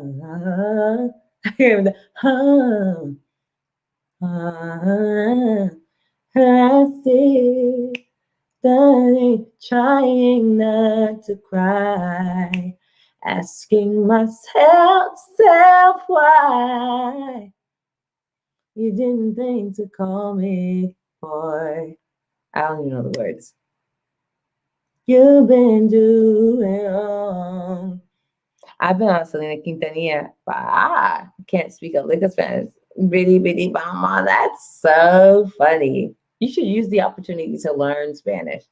I hear the huh. Huh. I see. Study trying not to cry, asking myself, why you didn't think to call me, boy. I don't even know the words. You've been doing wrong. I've been on Selena Quintanilla, but I can't speak a lick of Spanish. Bitty bitty mama, that's so funny. You should use the opportunity to learn Spanish.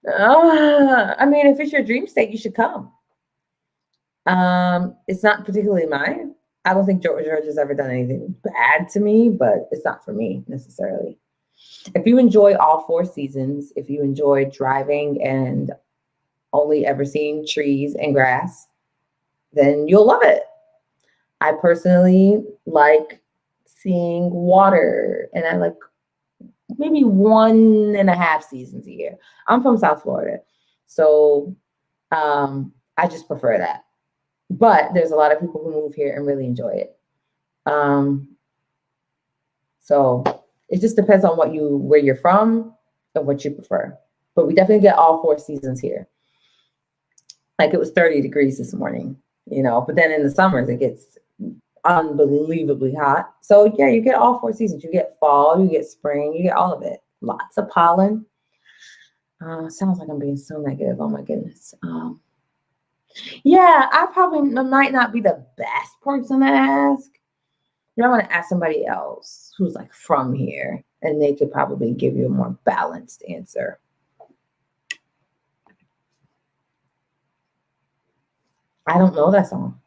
I mean, if it's your dream state, you should come. It's not particularly mine. I don't think George has ever done anything bad to me, but it's not for me necessarily. If you enjoy all four seasons, if you enjoy driving and only ever seeing trees and grass, then you'll love it. I personally like seeing water, and I like maybe 1.5 seasons a year. I'm from South Florida, so I just prefer that. But there's a lot of people who move here and really enjoy it. Um, so it just depends on where you're from and what you prefer. But we definitely get all four seasons here. Like, it was 30 degrees this morning, but then in the summers it gets unbelievably hot. So yeah, you get all four seasons. You get fall, you get spring, you get all of it. Lots of pollen. Sounds like I'm being so negative. Oh my goodness. Yeah, I probably might not be the best person to ask. I want to ask somebody else who's like from here, and they could probably give you a more balanced answer. I don't know that song.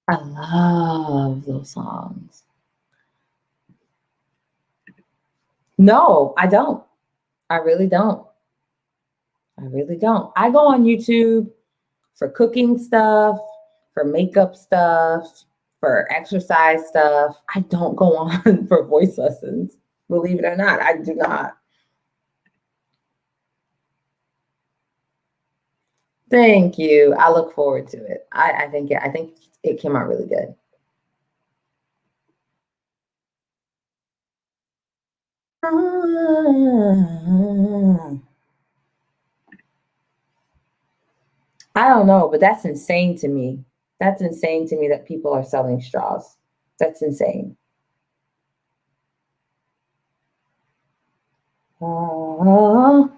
I love those songs. No, I don't. I really don't. I really don't. I go on YouTube for cooking stuff, for makeup stuff, for exercise stuff. I don't go on for voice lessons. Believe it or not, I do not. Thank you. I look forward to it. I think I think it came out really good. I don't know, but that's insane to me. That's insane to me that people are selling straws. That's insane. Uh,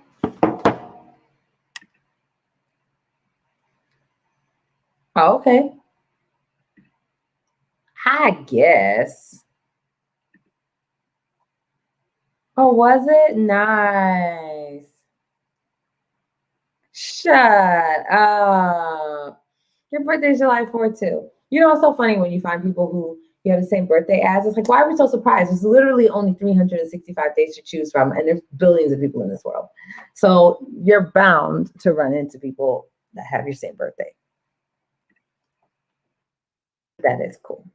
okay. I guess. Oh, was it? Nice. Shut up. Your birthday's July 4th too. You know, it's so funny when you find people who you have the same birthday as. It's like, why are we so surprised? There's literally only 365 days to choose from, and there's billions of people in this world. So you're bound to run into people that have your same birthday. That is cool.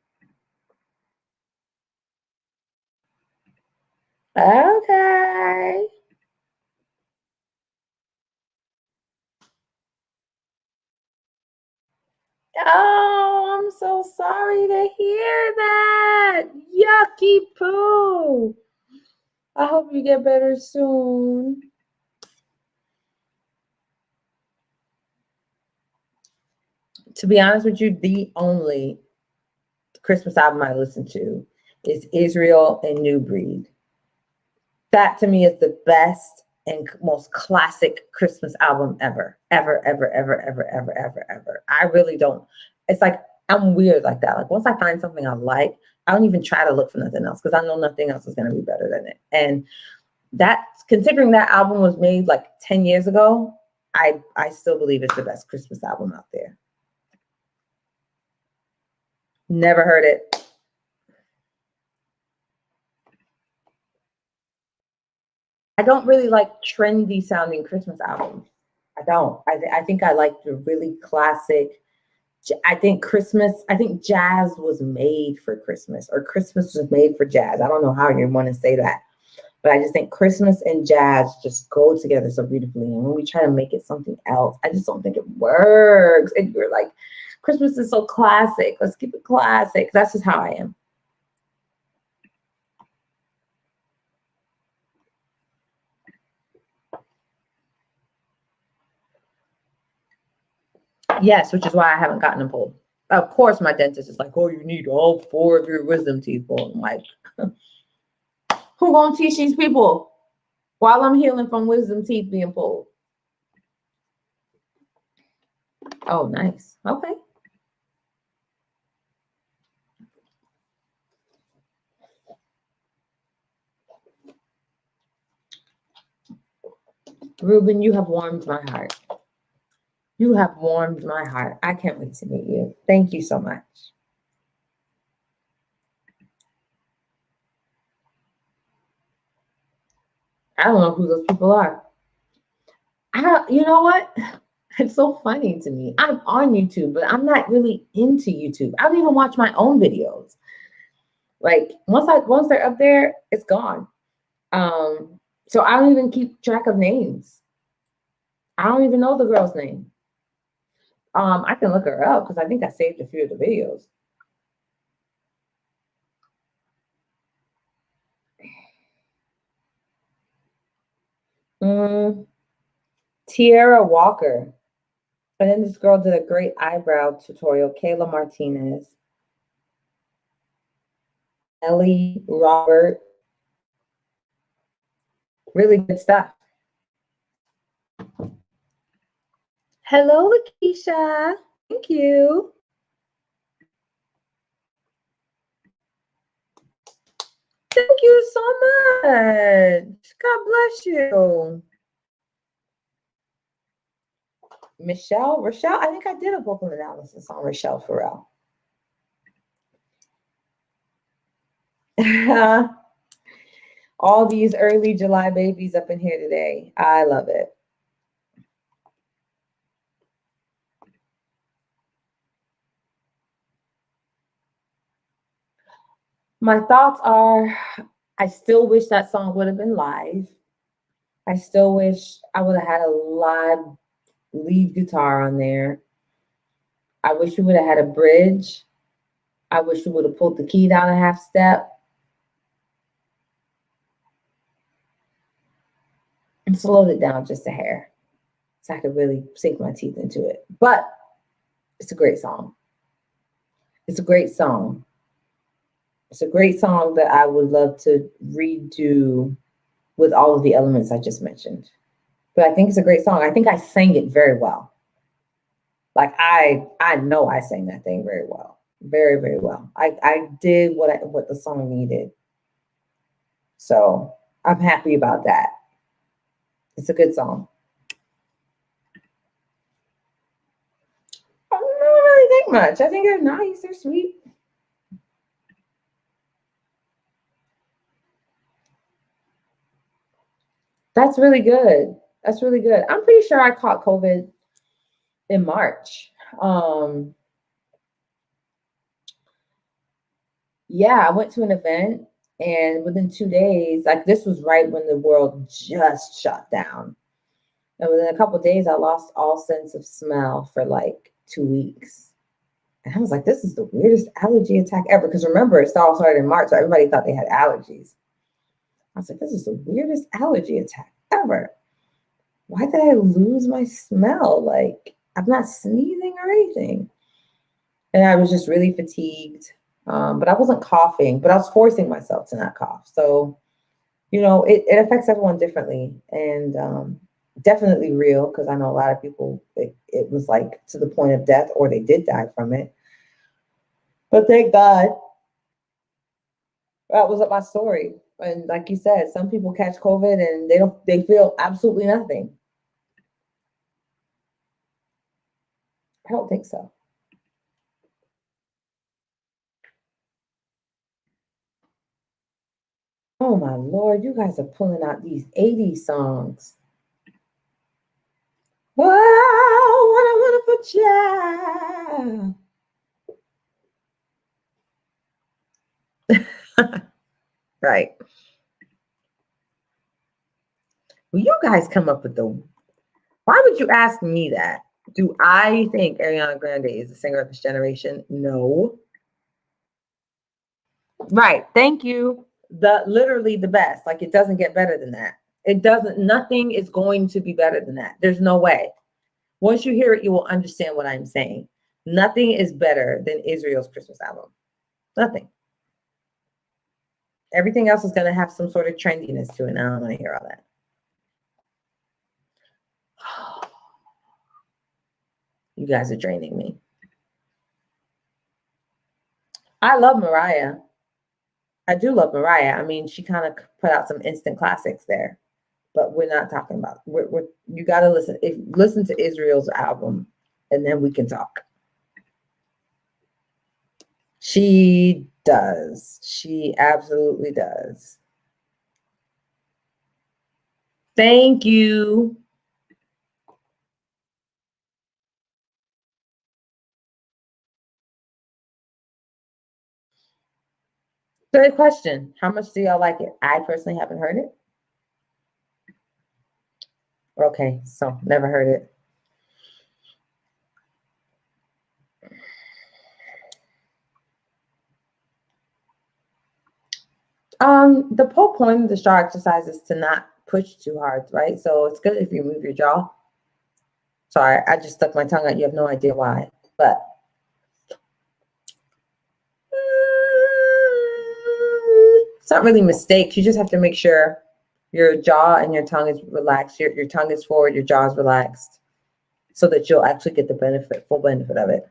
Okay. Oh, I'm so sorry to hear that. Yucky poo. I hope you get better soon. To be honest with you, the only Christmas album I listen to is Israel and New Breed. That to me is the best and most classic Christmas album ever, ever, ever, ever, ever, ever, ever, ever. I really don't. It's like I'm weird like that. Like once I find something I like, I don't even try to look for nothing else because I know nothing else is going to be better than it. And that, considering that album was made like 10 years ago, I still believe it's the best Christmas album out there. Never heard it. I don't really like trendy sounding Christmas albums. I don't. I think I like the really classic. I think Christmas, I think jazz was made for Christmas, or Christmas was made for jazz. I don't know how you want to say that, but I just think Christmas and jazz just go together so beautifully. And when we try to make it something else, I just don't think it works. And you're like, Christmas is so classic. Let's keep it classic. That's just how I am. Yes, which is why I haven't gotten them pulled. Of course, my dentist is like, "Oh, you need all four of your wisdom teeth pulled." I'm like, "Who gonna teach these people while I'm healing from wisdom teeth being pulled?" Oh, nice. Okay. Ruben, you have warmed my heart. You have warmed my heart. I can't wait to meet you. Thank you so much. I don't know who those people are. I don't, you know what? It's so funny to me. I'm on YouTube, but I'm not really into YouTube. I don't even watch my own videos. Like once they're up there, it's gone. So I don't even keep track of names. I don't even know the girl's name. I can look her up because I think I saved a few of the videos. Mm, Tierra Walker. And then this girl did a great eyebrow tutorial. Kayla Martinez, Ellie Robert. Really good stuff. Hello, Lakeisha. Thank you. Thank you so much. God bless you. Rochelle, I think I did a vocal analysis on Rochelle Farrell. All these early July babies up in here today. I love it. My thoughts are, I still wish that song would have been live. I still wish I would have had a live lead guitar on there. I wish we would have had a bridge. I wish we would have pulled the key down a half step and slowed it down just a hair so I could really sink my teeth into it. But it's a great song. It's a great song. It's a great song that I would love to redo with all of the elements I just mentioned. But I think it's a great song. I think I sang it very well. Like I know I sang that thing very well. Very, very well. I did what the song needed. So I'm happy about that. It's a good song. I don't really think much. I think they're nice. They're sweet. That's really good. That's really good. I'm pretty sure I caught COVID in March. Yeah, I went to an event, and within 2 days, like this was right when the world just shut down. And within a couple of days, I lost all sense of smell for like 2 weeks. And I was like, this is the weirdest allergy attack ever. Because remember, it all started in March, so everybody thought they had allergies. I was like, this is the weirdest allergy attack ever. Why did I lose my smell? Like, I'm not sneezing or anything. And I was just really fatigued. But I wasn't coughing, but I was forcing myself to not cough. So, it affects everyone differently. And definitely real, because I know a lot of people, it was like to the point of death, or they did die from it. But thank God that wasn't my story. And like you said, some people catch COVID and they feel absolutely nothing. I don't think so. Oh my Lord, you guys are pulling out these 80s songs. Wow, what a wonderful child. Right. Well, you guys come up with the. Why would you ask me that? Do I think Ariana Grande is a singer of this generation? No. Right. Thank you. Literally the best. Like it doesn't get better than that. It doesn't. Nothing is going to be better than that. There's no way. Once you hear it, you will understand what I'm saying. Nothing is better than Israel's Christmas album. Nothing. Everything else is going to have some sort of trendiness to it. And I don't want to hear all that. You guys are draining me. I love Mariah. I do love Mariah. I mean, she kind of put out some instant classics there, but we're not talking about. You got to listen to Israel's album, and then we can talk. She does. She absolutely does. Thank you. Good question. How much do y'all like it? I personally haven't heard it. Okay, so never heard it. The whole point of the straw exercise is to not push too hard, right? So it's good if you move your jaw. Sorry, I just stuck my tongue out. You have no idea why, but it's not really mistakes. You just have to make sure your jaw and your tongue is relaxed. Your tongue is forward, your jaw is relaxed, so that you'll actually get the full benefit of it.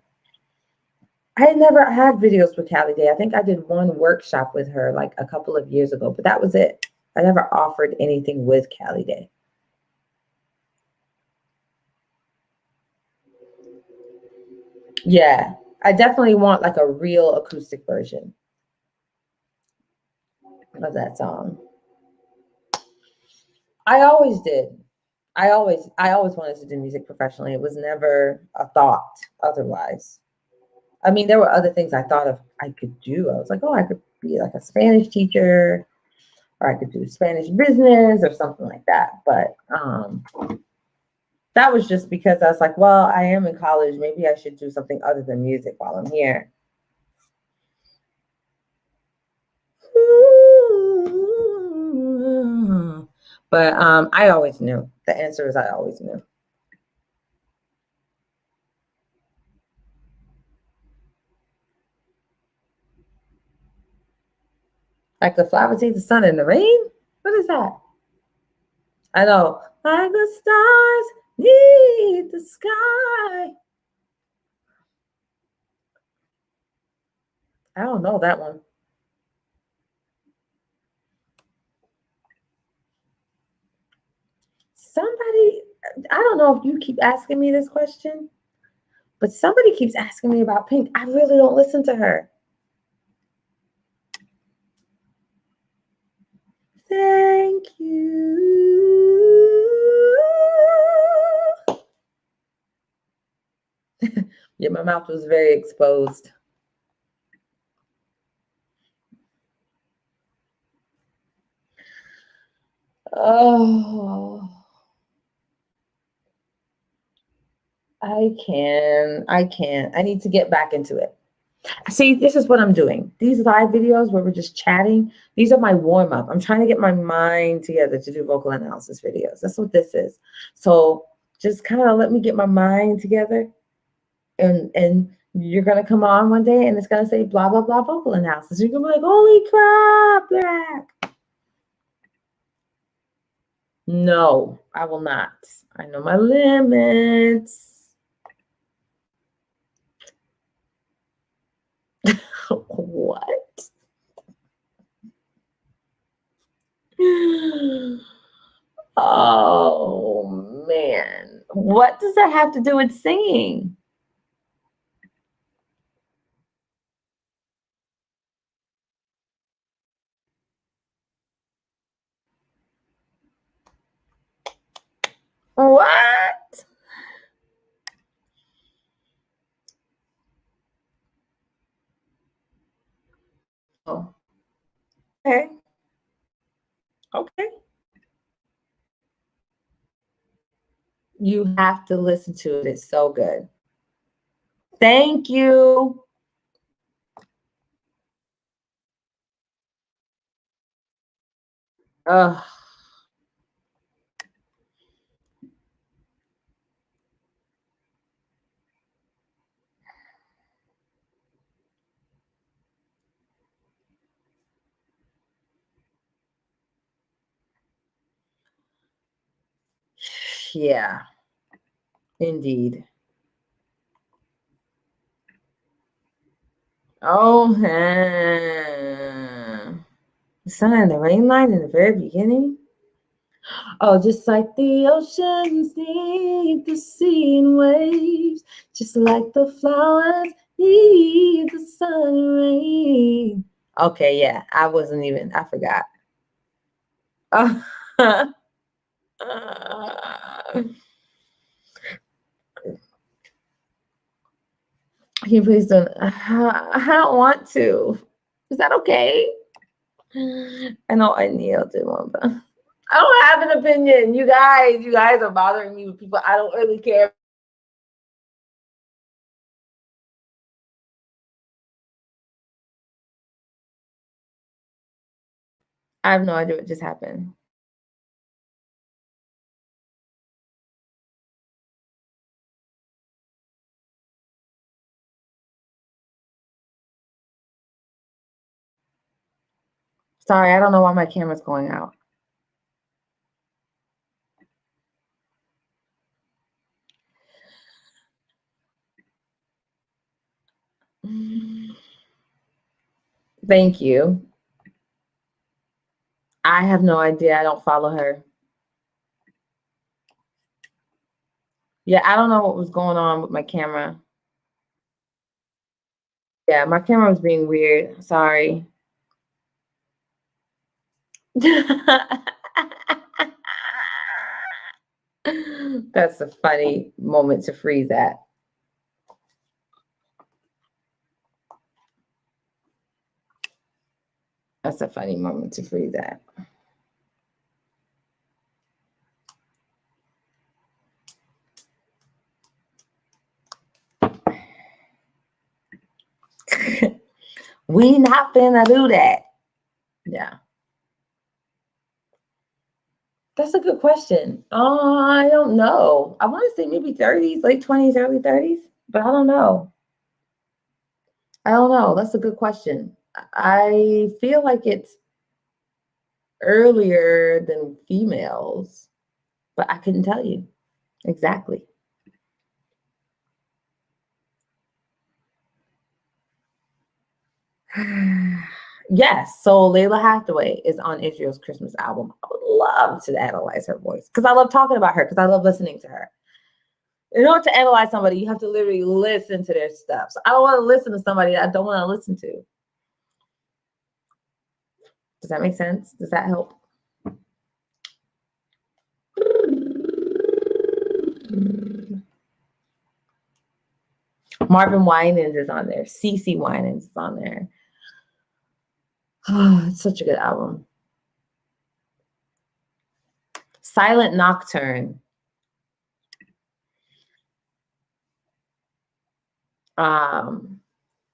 I had never had videos with Callie Day. I think I did one workshop with her like a couple of years ago, but that was it. I never offered anything with Callie Day. Yeah, I definitely want like a real acoustic version of that song. I always did. I always wanted to do music professionally. It was never a thought otherwise. I mean, there were other things I thought of I could do. I was like, oh, I could be like a Spanish teacher, or I could do Spanish business or something like that. But that was just because I was like, well, I am in college. Maybe I should do something other than music while I'm here. But I always knew. The answer is I always knew. Like the flowers need the sun and the rain? What is that? I know. Like the stars need the sky. I don't know that one. Somebody, I don't know if you keep asking me this question, but somebody keeps asking me about Pink. I really don't listen to her. Thank you. Yeah, my mouth was very exposed. Oh, I can't. I need to get back into it. See, this is what I'm doing. These live videos where we're just chatting, these are my warm up. I'm trying to get my mind together to do vocal analysis videos. That's what this is. So just kind of let me get my mind together. And you're going to come on one day and it's going to say blah, blah, blah vocal analysis. You're going to be like, holy crap, Black. No, I will not. I know my limits. What? Oh man, what does that have to do with singing? What? Oh, okay. Okay. You have to listen to it. It's so good. Thank you. Ugh. Yeah, indeed. Oh, the sun and the rain line in the very beginning. Oh, just like the oceans need the sea and waves, just like the flowers need the sun and rain. Okay, yeah, I wasn't even, I forgot. Can you please don't? I don't want to. Is that okay? I know I need to one, but I don't have an opinion. You guys are bothering me with people I don't really care. I have no idea what just happened. Sorry, I don't know why my camera's going out. Thank you. I have no idea. I don't follow her. Yeah, I don't know what was going on with my camera. Yeah, my camera was being weird. Sorry. That's a funny moment to freeze at. That's a funny moment to freeze at. We not finna do that. Yeah. That's a good question. I don't know. I want to say maybe 30s, late 20s, early 30s, but I don't know. I don't know. That's a good question. I feel like it's earlier than females, but I couldn't tell you exactly. Yes, so Layla Hathaway is on Israel's Christmas album. I would love to analyze her voice because I love talking about her because I love listening to her. In order to analyze somebody, you have to literally listen to their stuff. So I don't want to listen to somebody that I don't want to listen to. Does that make sense? Does that help? Marvin Winans is on there. CeCe Winans is on there. Oh, it's such a good album. Silent Nocturne.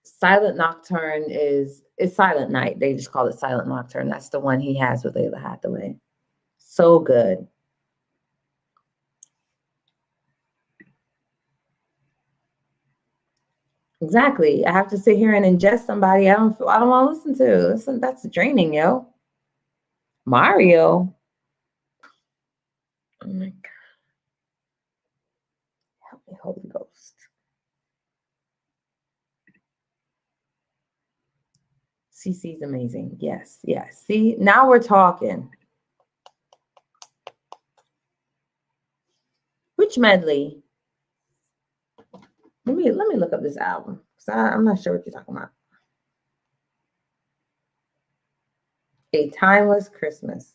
Silent Nocturne is Silent Night. They just call it Silent Nocturne. That's the one he has with Layla Hathaway. So good. Exactly. I have to sit here and ingest somebody I don't want to listen to. That's draining, yo. Mario. Oh my God. Help me, Holy Ghost. CeCe's amazing. Yes, yes. See, now we're talking. Which medley? Let me look up this album. I'm not sure what you're talking about. A Timeless Christmas.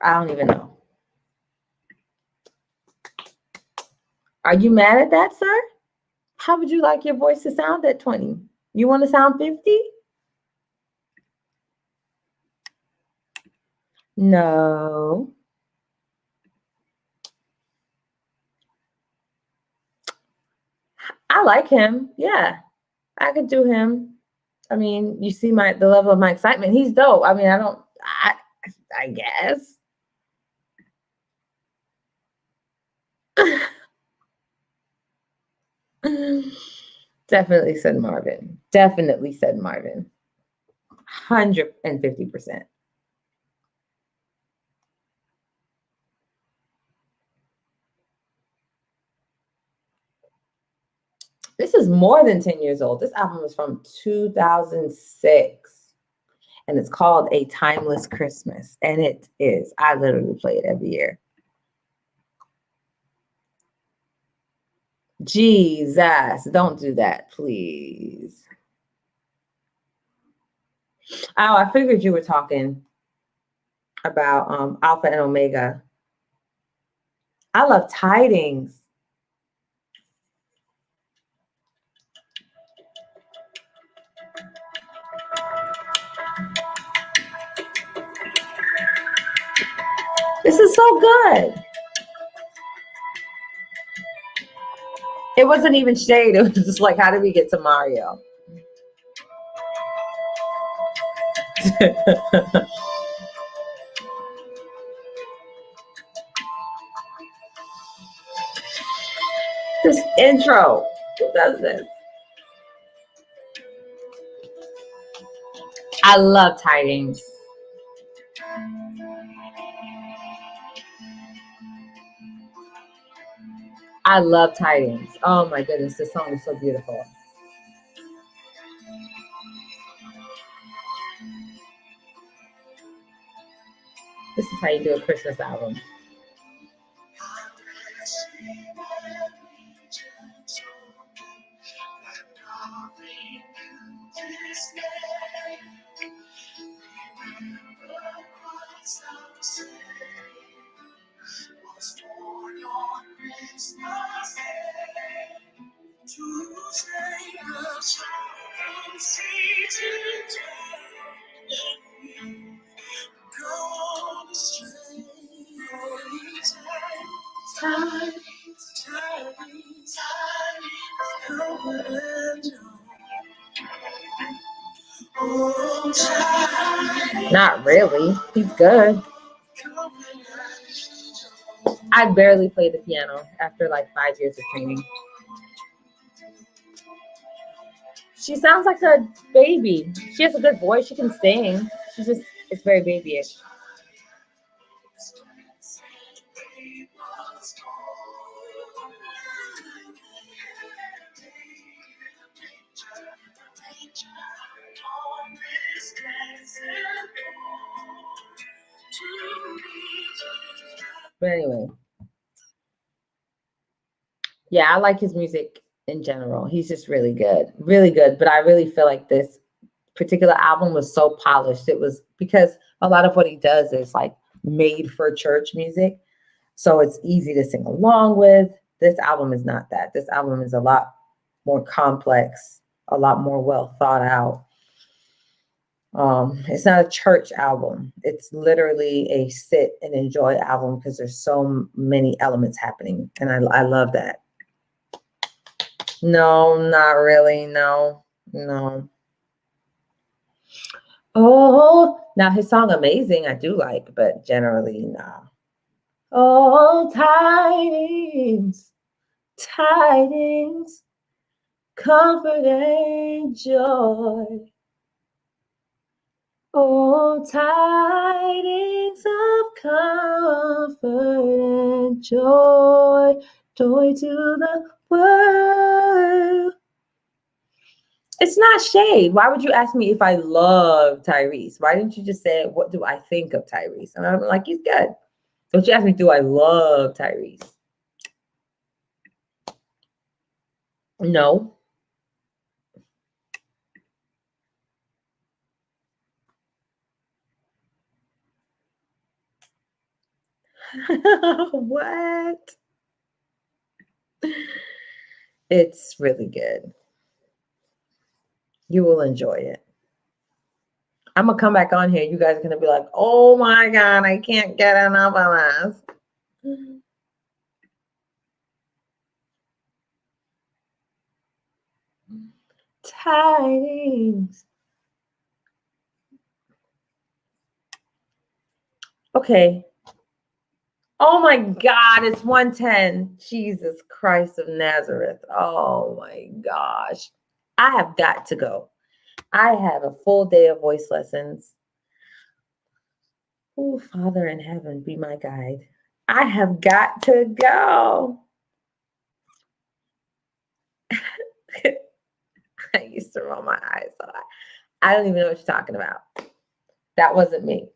I don't even know. Are you mad at that, sir? How would you like your voice to sound at 20? You want to sound 50? No. I like him. Yeah. I could do him. I mean, you see the level of my excitement. He's dope. I mean, I guess. Definitely said Marvin. Definitely said Marvin. 150%. This is more than 10 years old. This album is from 2006 and it's called A Timeless Christmas. And it is. I literally play it every year. Jesus, don't do that, please. Oh, I figured you were talking about Alpha and Omega. I love Tidings. This is so good. It wasn't even shade. It was just like, how did we get to Mario? This intro. Who does this? I love Tidings. I love Tidings. Oh my goodness, this song is so beautiful. This is how you do a Christmas album. Not really. He's good. I barely play the piano after like 5 years of training. She sounds like a baby. She has a good voice. She can sing. It's very babyish. But anyway, yeah, I like his music in general. He's just really good, really good. But I really feel like this particular album was so polished. It was because a lot of what he does is like made for church music. So it's easy to sing along with. This album is not that. This album is a lot more complex, a lot more well thought out. It's not a church album. It's literally a sit and enjoy album because there's so many elements happening. And I love that. No, not really. No. Oh, now his song Amazing I do like, but generally no. Oh, tidings, comfort and joy. Oh, tidings of comfort and joy to the world. It's not shade. Why would you ask me if I love Tyrese? Why didn't you just say, what do I think of Tyrese? And I'm like, he's good. Don't you ask me, do I love Tyrese? No. What? It's really good. You will enjoy it. I'm going to come back on here. You guys are going to be like, oh my God, I can't get enough of this. Tidings. Okay. Oh my God, it's 1:10. Jesus Christ of Nazareth. Oh my gosh. I have got to go. I have a full day of voice lessons. Oh, Father in heaven, be my guide. I have got to go. I used to roll my eyes. So I don't even know what you're talking about. That wasn't me.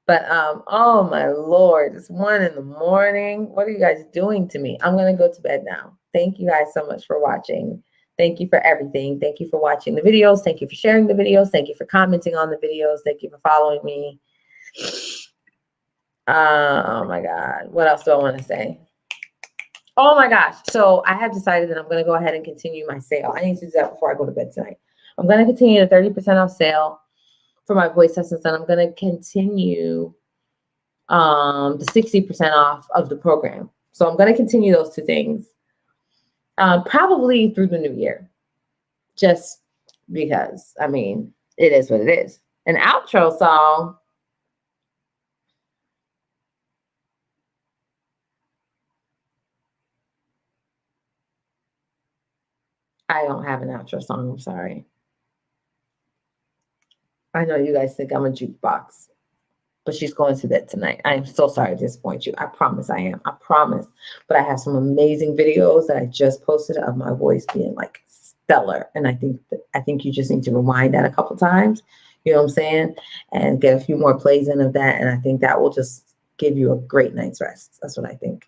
But oh my Lord, it's 1 a.m. What are you guys doing to me? I'm gonna go to bed now. Thank you guys so much for watching. Thank you for everything. Thank you for watching the videos. Thank you for sharing the videos. Thank you for commenting on the videos. Thank you for following me. Oh my God. What else do I want to say? Oh my gosh. So I have decided that I'm going to go ahead and continue my sale. I need to do that before I go to bed tonight. I'm going to continue the 30% off sale for my voice lessons, and I'm going to continue the 60% off of the program. So I'm going to continue those two things probably through the new year, just because, I mean, it is what it is. An outro song. I don't have an outro song. I'm sorry. I know you guys think I'm a jukebox, but she's going to bed tonight. I am so sorry to disappoint you. I promise I am. I promise. But I have some amazing videos that I just posted of my voice being like stellar. And I think you just need to rewind that a couple times. You know what I'm saying? And get a few more plays in of that. And I think that will just give you a great night's rest. That's what I think.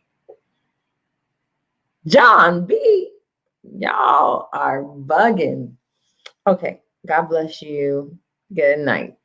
John B. Y'all are bugging. Okay. God bless you. Good night.